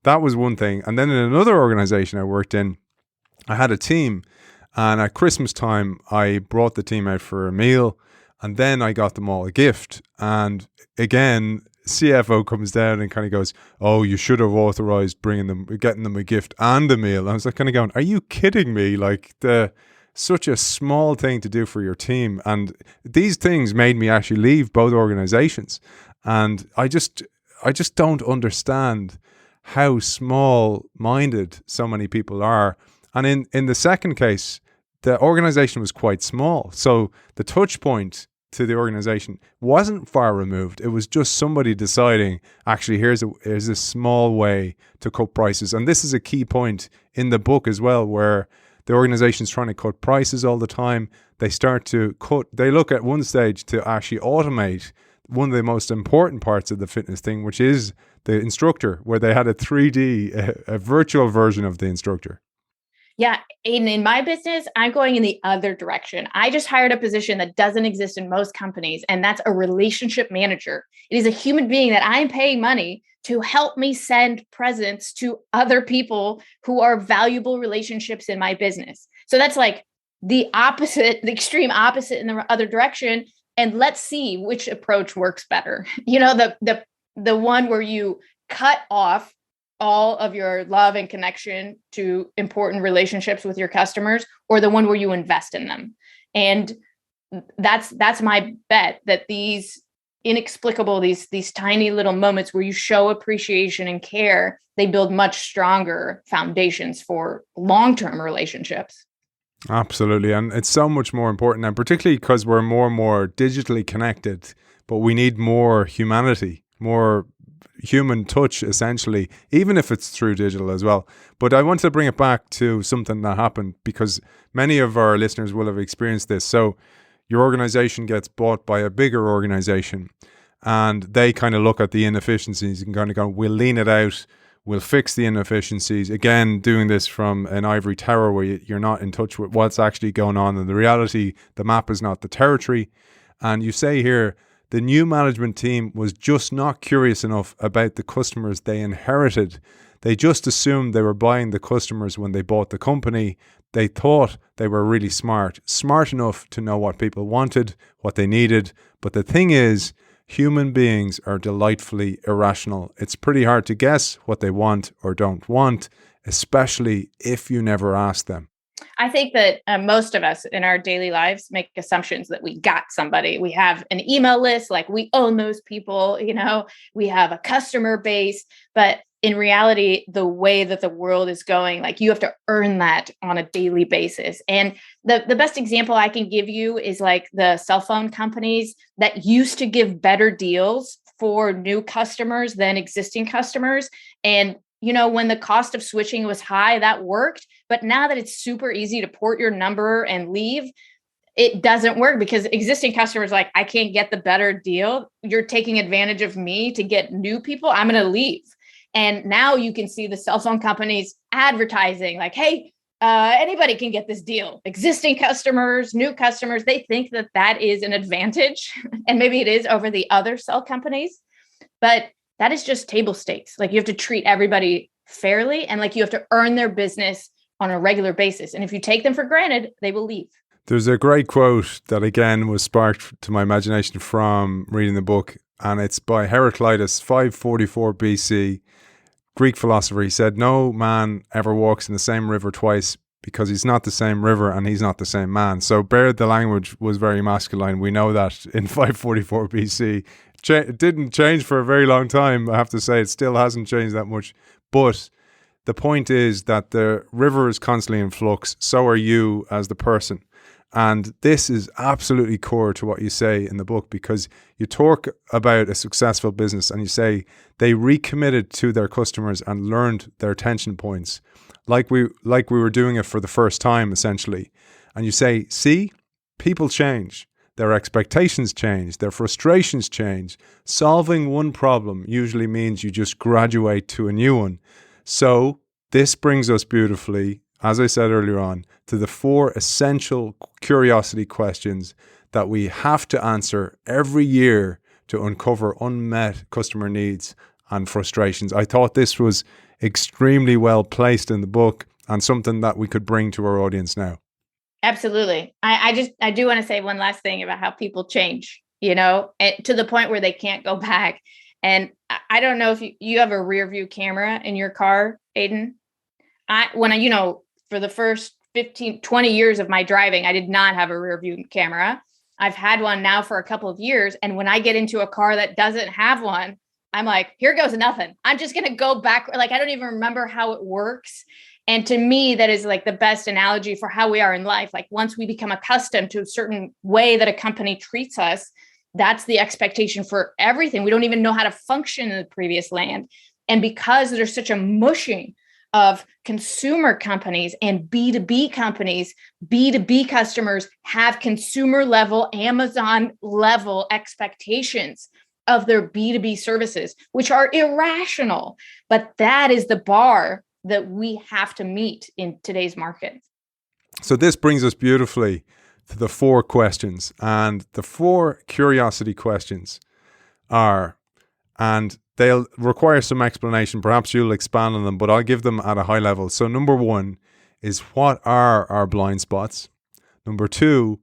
B: That was one thing. And then in another organization I worked in, I had a team. And at Christmas time, I brought the team out for a meal. And then I got them all a gift. And again, CFO comes down and kind of goes, oh, you should have authorized getting them a gift and a meal. And I was like kind of going, are you kidding me? Like such a small thing to do for your team. And these things made me actually leave both organizations. And I just don't understand how small-minded so many people are. And in the second case, the organization was quite small. So the touch point to the organization wasn't far removed. It was just somebody deciding, actually, here's a small way to cut prices. And this is a key point in the book as well, where the organization's trying to cut prices all the time. They look at one stage to actually automate one of the most important parts of the fitness thing, which is the instructor, where they had a 3D, a virtual version of the instructor.
C: Yeah. Aidan, in my business, I'm going in the other direction. I just hired a position that doesn't exist in most companies, and that's a relationship manager. It is a human being that I'm paying money to help me send presents to other people who are valuable relationships in my business. So that's like the extreme opposite in the other direction. And let's see which approach works better. The one where you cut off all of your love and connection to important relationships with your customers, or the one where you invest in them. And that's my bet, that these inexplicable, these tiny little moments where you show appreciation and care, they build much stronger foundations for long-term relationships.
B: Absolutely. And it's so much more important, and particularly because we're more and more digitally connected, but we need more humanity, more human touch, essentially, even if it's through digital as well. But I want to bring it back to something that happened, because many of our listeners will have experienced this. So your organization gets bought by a bigger organization, and they kind of look at the inefficiencies and kind of go, we'll lean it out. We'll fix the inefficiencies. Again, doing this from an ivory tower where you're not in touch with what's actually going on. And the reality, the map is not the territory. And you say here, the new management team was just not curious enough about the customers they inherited. They just assumed they were buying the customers when they bought the company. They thought they were really smart enough to know what people wanted, what they needed. But the thing is, human beings are delightfully irrational. It's pretty hard to guess what they want or don't want, especially if you never ask them.
C: I think that most of us in our daily lives make assumptions that we got somebody. We have an email list, like we own those people, we have a customer base, but in reality, the way that the world is going, like you have to earn that on a daily basis. And the best example I can give you is like the cell phone companies that used to give better deals for new customers than existing customers. And when the cost of switching was high, that worked. But now that it's super easy to port your number and leave, it doesn't work, because existing customers are like, I can't get the better deal. You're taking advantage of me to get new people. I'm going to leave. And now you can see the cell phone companies advertising like, hey, anybody can get this deal. Existing customers, new customers, they think that that is an advantage. And maybe it is over the other cell companies. But that is just table stakes. Like you have to treat everybody fairly, and like you have to earn their business on a regular basis. And if you take them for granted, they will leave.
B: There's a great quote that again was sparked to my imagination from reading the book, and it's by Heraclitus, 544 BC, Greek philosopher. He said, no man ever walks in the same river twice, because he's not the same river and he's not the same man. So the language was very masculine. We know that in 544 BC. It didn't change for a very long time. I have to say, it still hasn't changed that much. But the point is that the river is constantly in flux. So are you as the person. And this is absolutely core to what you say in the book, because you talk about a successful business and you say they recommitted to their customers and learned their tension points like we were doing it for the first time, essentially. And you say, see, people change. Their expectations change. Their frustrations change. Solving one problem usually means you just graduate to a new one. So this brings us beautifully, as I said earlier on, to the 4 essential curiosity questions that we have to answer every year to uncover unmet customer needs and frustrations. I thought this was extremely well placed in the book and something that we could bring to our audience now.
C: Absolutely. I do want to say one last thing about how people change, to the point where they can't go back. And I don't know if you have a rear view camera in your car, Aidan. For the first 15, 20 years of my driving, I did not have a rear view camera. I've had one now for a couple of years. And when I get into a car that doesn't have one, I'm like, here goes nothing. I'm just going to go back. Like, I don't even remember how it works. And to me, that is like the best analogy for how we are in life. Like, once we become accustomed to a certain way that a company treats us, that's the expectation for everything. We don't even know how to function in the previous land. And because there's such a mushing of consumer companies and B2B companies, B2B customers have consumer level, Amazon level expectations of their B2B services, which are irrational. But that is the bar that we have to meet in today's market.
B: So this brings us beautifully to the 4 questions. And the 4 curiosity questions are, and they'll require some explanation. Perhaps you'll expand on them, but I'll give them at a high level. So number 1 is, what are our blind spots? Number 2,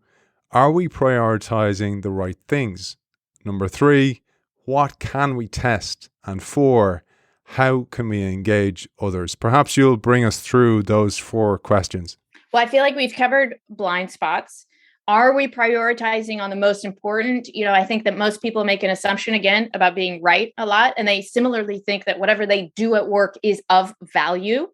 B: are we prioritizing the right things? Number 3, what can we test? And 4, how can we engage others? Perhaps you'll bring us through those 4 questions.
C: Well, I feel like we've covered blind spots. Are we prioritizing on the most important? I think that most people make an assumption, again, about being right a lot. And they similarly think that whatever they do at work is of value.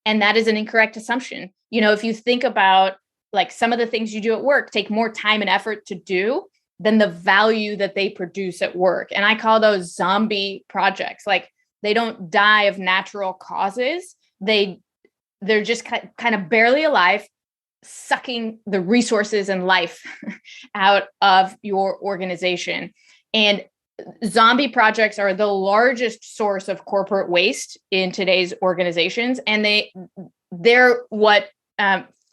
C: And that is an incorrect assumption. If you think about like some of the things you do at work take more time and effort to do than the value that they produce at work. And I call those zombie projects. Like, they don't die of natural causes. They're just kind of barely alive, sucking the resources and life out of your organization. And zombie projects are the largest source of corporate waste in today's organizations. And they're what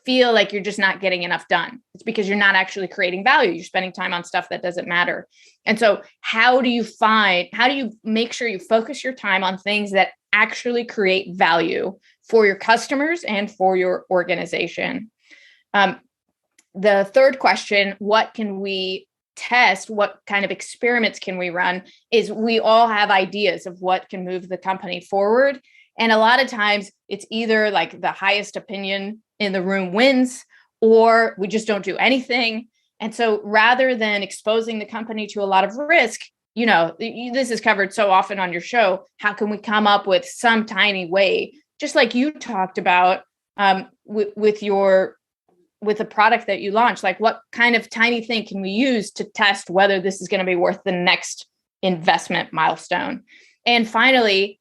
C: feel like you're just not getting enough done. It's because you're not actually creating value. You're spending time on stuff that doesn't matter. And so how do you make sure you focus your time on things that actually create value for your customers and for your organization? The third question, what can we test? What kind of experiments can we run? Is we all have ideas of what can move the company forward. And a lot of times it's either like the highest opinion in the room wins, or we just don't do anything. And so rather than exposing the company to a lot of risk, this is covered so often on your show, how can we come up with some tiny way, just like you talked about with the product that you launched, like what kind of tiny thing can we use to test whether this is going to be worth the next investment milestone? And finally,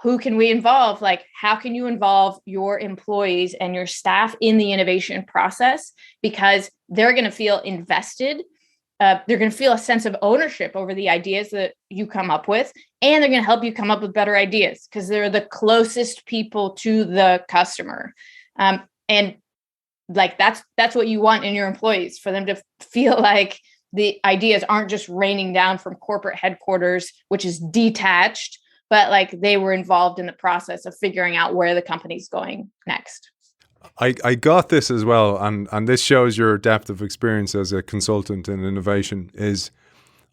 C: who can we involve? Like, how can you involve your employees and your staff in the innovation process? Because they're going to feel invested. They're going to feel a sense of ownership over the ideas that you come up with, and they're going to help you come up with better ideas because they're the closest people to the customer. And like, that's what you want in your employees, for them to feel like the ideas aren't just raining down from corporate headquarters, which is detached, but like they were involved in the process of figuring out where the company's going next.
B: I got this as well, and this shows your depth of experience as a consultant in innovation, is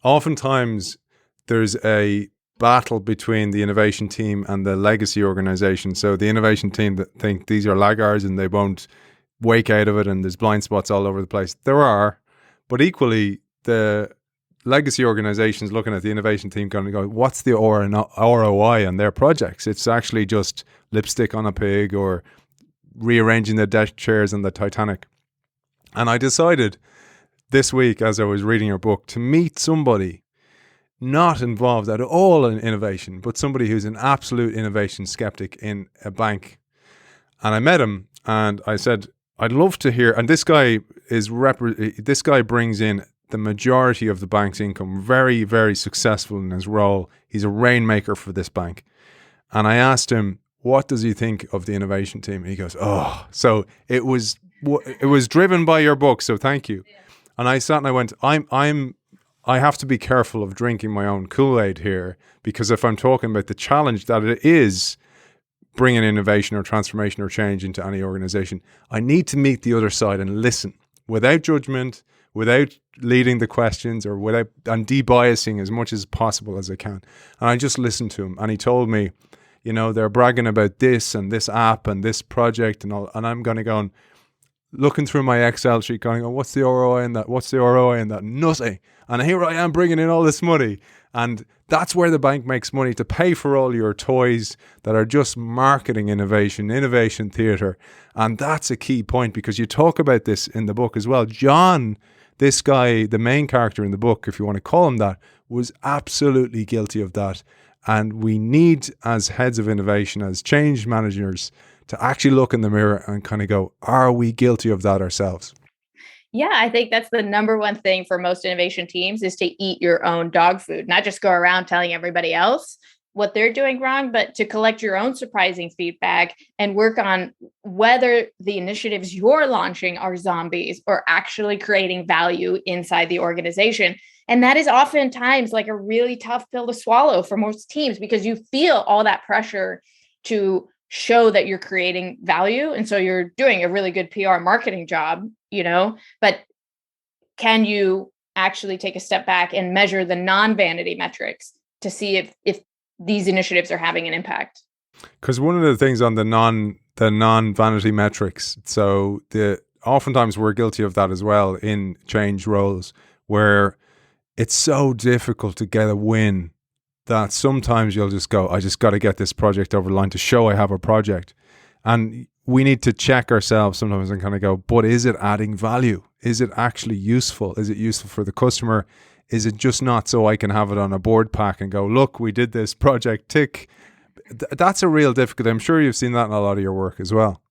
B: oftentimes there's a battle between the innovation team and the legacy organization. So the innovation team that think these are laggards and they won't wake out of it and there's blind spots all over the place. There are, but equally the legacy organizations looking at the innovation team going to go, what's the ROI on their projects? It's actually just lipstick on a pig or rearranging the deck chairs on the Titanic. And I decided this week, as I was reading your book, to meet somebody not involved at all in innovation, but somebody who's an absolute innovation skeptic in a bank. And I met him and I said, I'd love to hear, and this guy brings in the majority of the bank's income, very, very successful in his role. He's a rainmaker for this bank. And I asked him, what does he think of the innovation team? And he goes, oh, so it was driven by your book. So thank you. Yeah. And I sat and I went, I have to be careful of drinking my own Kool-Aid here, because if I'm talking about the challenge that it is bringing innovation or transformation or change into any organization, I need to meet the other side and listen without judgment, without leading the questions and de-biasing as much as possible as I can. And I just listened to him and he told me, they're bragging about this and this app and this project and all. And I'm going to go and looking through my Excel sheet going, oh, what's the ROI in that? What's the ROI in that? Nothing. And here I am bringing in all this money. And that's where the bank makes money, to pay for all your toys that are just marketing innovation theater. And that's a key point, because you talk about this in the book as well. John, this guy, the main character in the book, if you want to call him that, was absolutely guilty of that. And we need, as heads of innovation, as change managers, to actually look in the mirror and kind of go, are we guilty of that ourselves?
C: Yeah, I think that's the number one thing for most innovation teams, is to eat your own dog food, not just go around telling everybody else what they're doing wrong, but to collect your own surprising feedback and work on whether the initiatives you're launching are zombies or actually creating value inside the organization. And that is oftentimes like a really tough pill to swallow for most teams, because you feel all that pressure to show that you're creating value. And so you're doing a really good PR marketing job, but can you actually take a step back and measure the non-vanity metrics to see if these initiatives are having an impact?
B: Because one of the things on the non-vanity metrics, so oftentimes we're guilty of that as well in change roles, where it's so difficult to get a win that sometimes you'll just go, I just got to get this project over the line to show I have a project. And we need to check ourselves sometimes and kind of go, but is it adding value? Is it actually useful? Is it useful for the customer? Is it just not so I can have it on a board pack and go, look, we did this project, tick. That's a real difficulty. I'm sure you've seen that in a lot of your work as well.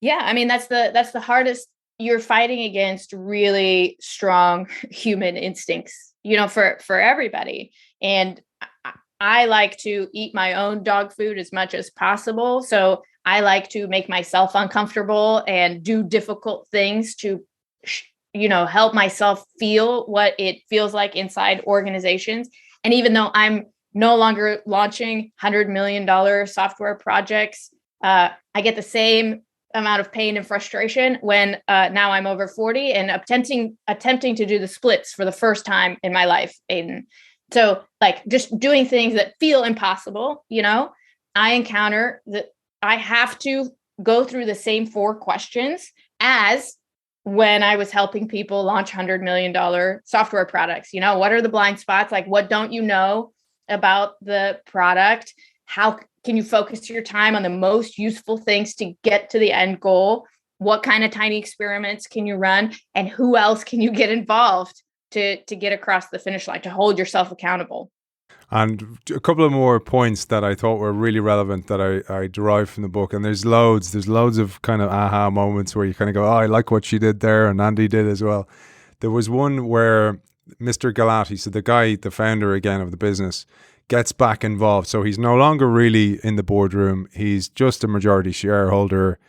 C: Yeah, I mean, that's the hardest. You're fighting against really strong human instincts, for everybody. And I like to eat my own dog food as much as possible. So I like to make myself uncomfortable and do difficult things to, help myself feel what it feels like inside organizations. And even though I'm no longer launching $100 million software projects, I get the same amount of pain and frustration when now I'm over 40 and attempting to do the splits for the first time in my life, Aidan. So like just doing things that feel impossible, I encounter that I have to go through the same 4 questions as when I was helping people launch $100 million software products. What are the blind spots? Like, what don't you know about the product? How can you focus your time on the most useful things to get to the end goal? What kind of tiny experiments can you run? And who else can you get involved to get across the finish line, to hold yourself accountable?
B: And a couple of more points that I thought were really relevant that I derived from the book. And there's loads of kind of aha moments where you kind of go, oh, I like what she did there, and Andy did as well. There was one where Mr. Galati, so the founder again of the business, gets back involved. So he's no longer really in the boardroom. He's just a majority shareholder.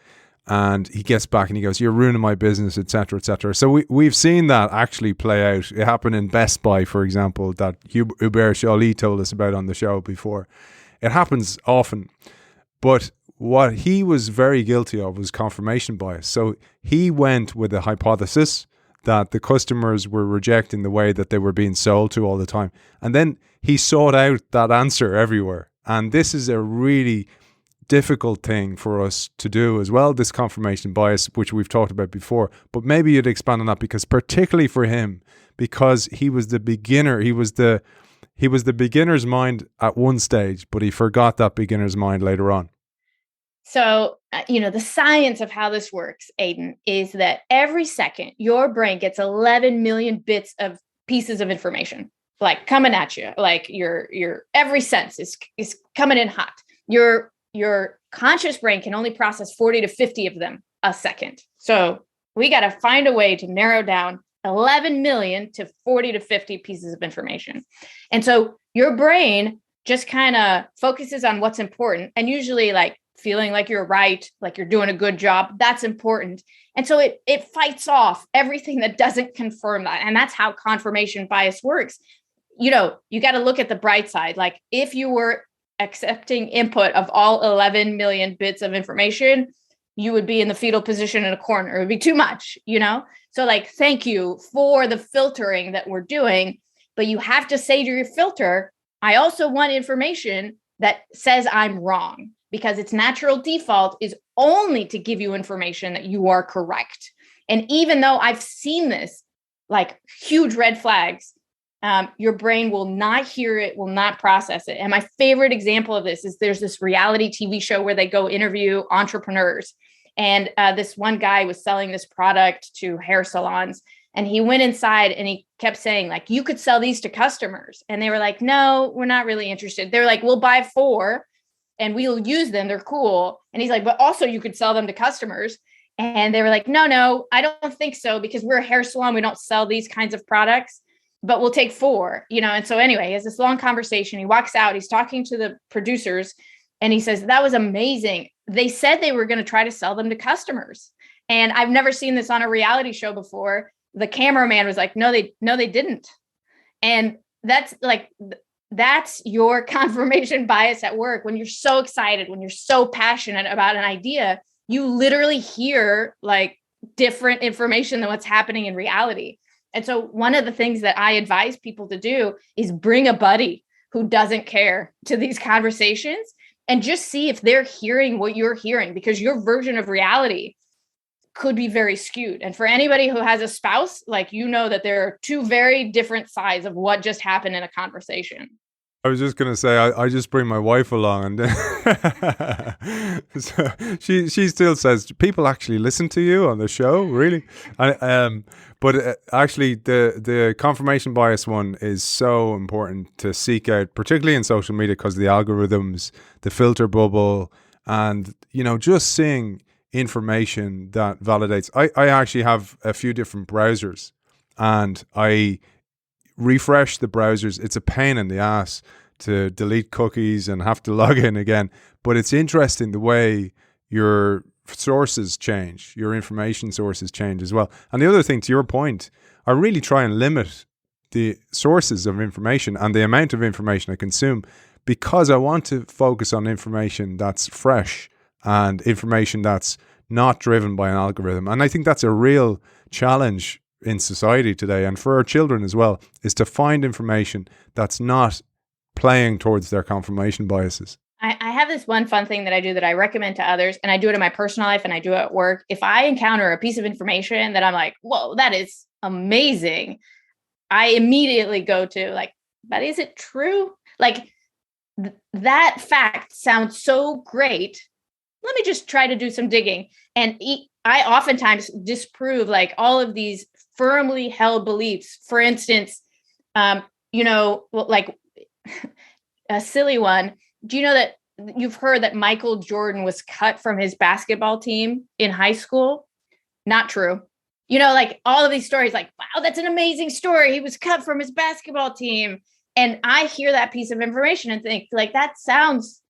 B: And he gets back and he goes, you're ruining my business, etc., etc. So we've seen that actually play out. It happened in Best Buy, for example, that Hubert Joly told us about on the show before. It happens often. But what he was very guilty of was confirmation bias. So he went with a hypothesis that the customers were rejecting the way that they were being sold to all the time. And then he sought out that answer everywhere. And this is a really difficult thing for us to do as well, this confirmation bias, which we've talked about before. But maybe you'd expand on that, because particularly for him, because he was the beginner, he was the beginner's mind at one stage, but he forgot that beginner's mind later on.
C: So, the science of how this works, Aidan, is that every second your brain gets 11 million bits of pieces of information, like coming at you, like your every sense is coming in hot. Your conscious brain can only process 40 to 50 of them a second. So we got to find a way to narrow down 11 million to 40 to 50 pieces of information. And so your brain just kind of focuses on what's important, and usually like feeling like you're right, like you're doing a good job, that's important. And so it fights off everything that doesn't confirm that. And that's how confirmation bias works. You got to look at the bright side. Like if you were accepting input of all 11 million bits of information, you would be in the fetal position in a corner. It would be too much, So like, thank you for the filtering that we're doing, but you have to say to your filter, I also want information that says I'm wrong, because its natural default is only to give you information that you are correct. And even though I've seen this, like huge red flags, your brain will not hear it, will not process it. And my favorite example of this is there's this reality TV show where they go interview entrepreneurs. And this one guy was selling this product to hair salons. And he went inside and he kept saying, like, you could sell these to customers. And they were like, no, we're not really interested. They're like, we'll buy 4 and we'll use them. They're cool. And he's like, but also you could sell them to customers. And they were like, no, I don't think so, because we're a hair salon. We don't sell these kinds of products, but we'll take 4, And so anyway, he has this long conversation. He walks out, he's talking to the producers, and he says, that was amazing. They said they were going to try to sell them to customers. And I've never seen this on a reality show before. The cameraman was like, no, they didn't. And that's your confirmation bias at work. When you're so excited, when you're so passionate about an idea, you literally hear like different information than what's happening in reality. And so one of the things that I advise people to do is bring a buddy who doesn't care to these conversations and just see if they're hearing what you're hearing, because your version of reality could be very skewed. And for anybody who has a spouse, like, that there are 2 very different sides of what just happened in a conversation.
B: I was just going to say, I just bring my wife along, and so she still says, people actually listen to you on the show, really? But actually, the confirmation bias one is so important to seek out, particularly in social media, because of the algorithms, the filter bubble, and, just seeing information that validates. I actually have a few different browsers, and I refresh the browsers. It's a pain in the ass to delete cookies and have to log in again. But it's interesting the way your sources change, your information sources change as well. And the other thing, to your point, I really try and limit the sources of information and the amount of information I consume, because I want to focus on information that's fresh and information that's not driven by an algorithm. And I think that's a real challenge in society today, and for our children as well, is to find information that's not playing towards their confirmation biases.
C: I have this one fun thing that I do that I recommend to others, and I do it in my personal life and I do it at work. If I encounter a piece of information that I'm like, whoa, that is amazing, I immediately go to like, but is it true? Like that fact sounds so great. Let me just try to do some digging. And I oftentimes disprove like all of these firmly held beliefs. For instance, like a silly one. Do you know that you've heard that Michael Jordan was cut from his basketball team in high school? Not true. Like all of these stories, like, wow, that's an amazing story. He was cut from his basketball team. And I hear that piece of information and think, like, that sounds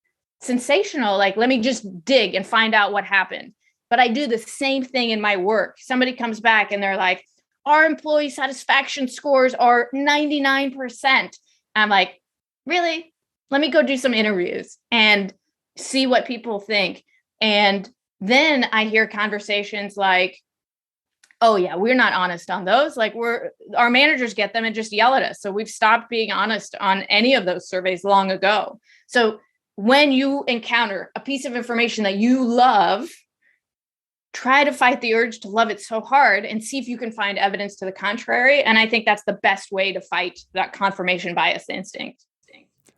C: sensational. Like, let me just dig and find out what happened. But I do the same thing in my work. Somebody comes back and they're like, our employee satisfaction scores are 99%. I'm like, really? Let me go do some interviews and see what people think. And then I hear conversations like, oh yeah, we're not honest on those. Like our managers get them and just yell at us. So we've stopped being honest on any of those surveys long ago. So when you encounter a piece of information that you love, try to fight the urge to love it so hard and see if you can find evidence to the contrary. And I think that's the best way to fight that confirmation bias instinct.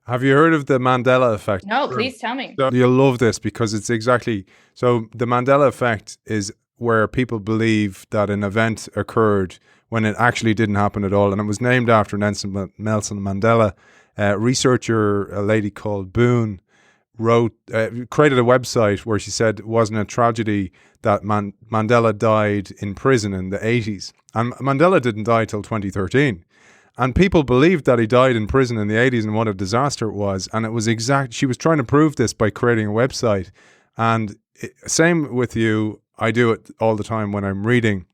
B: Have you heard of the Mandela effect?
C: No, please tell me.
B: So you'll love this because it's exactly, so the Mandela effect is where people believe that an event occurred when it actually didn't happen at all. And it was named after Nelson Mandela. Researcher, a lady called Boone, created a website where she said it wasn't a tragedy that Mandela died in prison in the 80s. And Mandela didn't die till 2013. And people believed that he died in prison in the 80s and what a disaster it was. And it was she was trying to prove this by creating a website. And same with you, I do it all the time when I'm reading.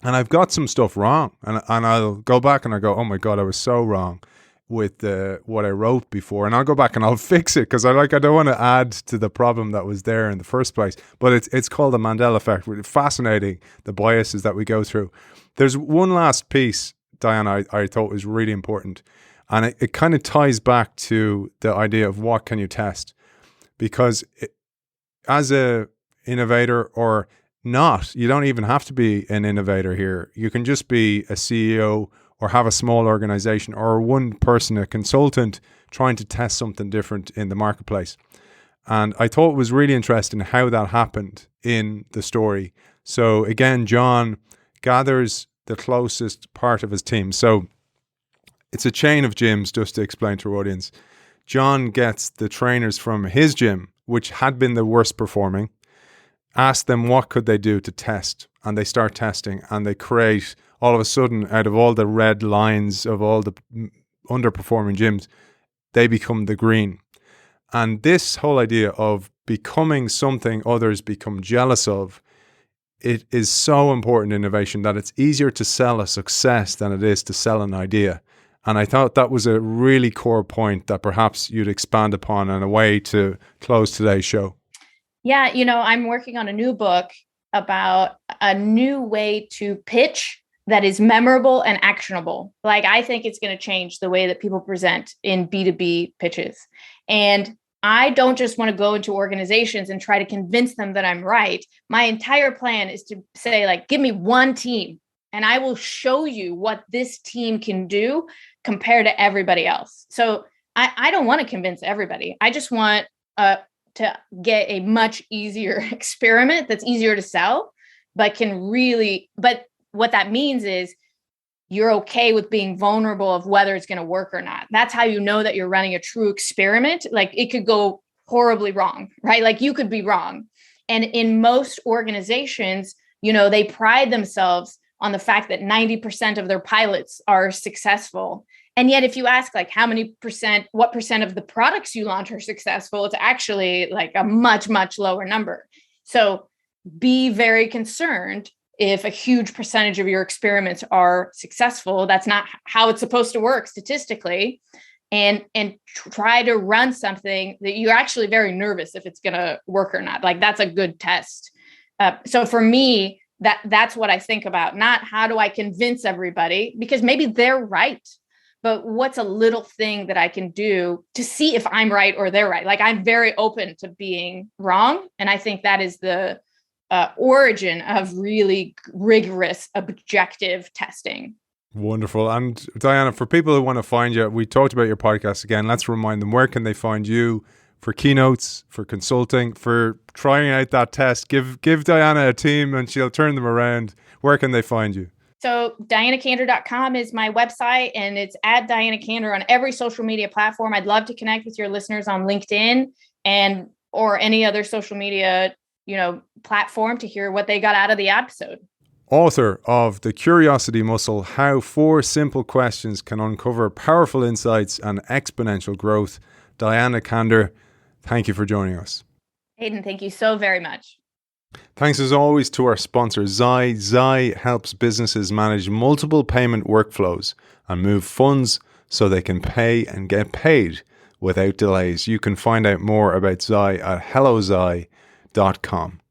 B: And I've got some stuff wrong. And I'll go back and I go, oh my God, I was so wrong with what I wrote before. And I'll go back and I'll fix it because I don't want to add to the problem that was there in the first place. But it's called the Mandela effect. Fascinating, the biases that we go through. There's one last piece, Diana, I thought was really important. And it kind of ties back to the idea of what can you test? Because as a innovator or not, you don't even have to be an innovator here. You can just be a CEO or have a small organization or one person, a consultant, trying to test something different in the marketplace. And I thought it was really interesting how that happened in the story. So again, John gathers the closest part of his team. So it's a chain of gyms, just to explain to our audience. John gets the trainers from his gym, which had been the worst performing, ask them what could they do to test. And they start testing and they create, all of a sudden, out of all the red lines of all the underperforming gyms, they become the green. And this whole idea of becoming something others become jealous of, it is so important in innovation that it's easier to sell a success than it is to sell an idea. And I thought that was a really core point that perhaps you'd expand upon in a way to close today's show.
C: Yeah, I'm working on a new book about a new way to pitch that is memorable and actionable. Like, I think it's going to change the way that people present in B2B pitches. And I don't just want to go into organizations and try to convince them that I'm right. My entire plan is to say, like, give me one team and I will show you what this team can do compared to everybody else. So I don't want to convince everybody. I just want to get a much easier experiment that's easier to sell, but what that means is you're okay with being vulnerable of whether it's going to work or not. That's how you know that you're running a true experiment. Like, it could go horribly wrong, right? Like, you could be wrong. And in most organizations, they pride themselves on the fact that 90% of their pilots are successful. And yet, if you ask, like, what percent of the products you launch are successful, it's actually like a much, much lower number. So be very concerned if a huge percentage of your experiments are successful. That's not how it's supposed to work statistically. And try to run something that you're actually very nervous if it's going to work or not. Like, that's a good test. So for me, that's what I think about. Not how do I convince everybody, because maybe they're right, but what's a little thing that I can do to see if I'm right or they're right? Like, I'm very open to being wrong. And I think that is the origin of really rigorous, objective testing.
B: Wonderful. And Diana, for people who want to find you, we talked about your podcast again. Let's remind them, where can they find you for keynotes, for consulting, for trying out that test? Give Diana a team and she'll turn them around. Where can they find you?
C: So dianakander.com is my website, and it's at Diana Kander on every social media platform. I'd love to connect with your listeners on LinkedIn or any other social media platform to hear what they got out of the episode.
B: Author of The Curiosity Muscle, How 4 Simple Questions Can Uncover Powerful Insights and Exponential Growth, Diana Kander, thank you for joining us.
C: Aidan, thank you so very much.
B: Thanks as always to our sponsor, Zai. Zai helps businesses manage multiple payment workflows and move funds so they can pay and get paid without delays. You can find out more about Zai at hellozai.com.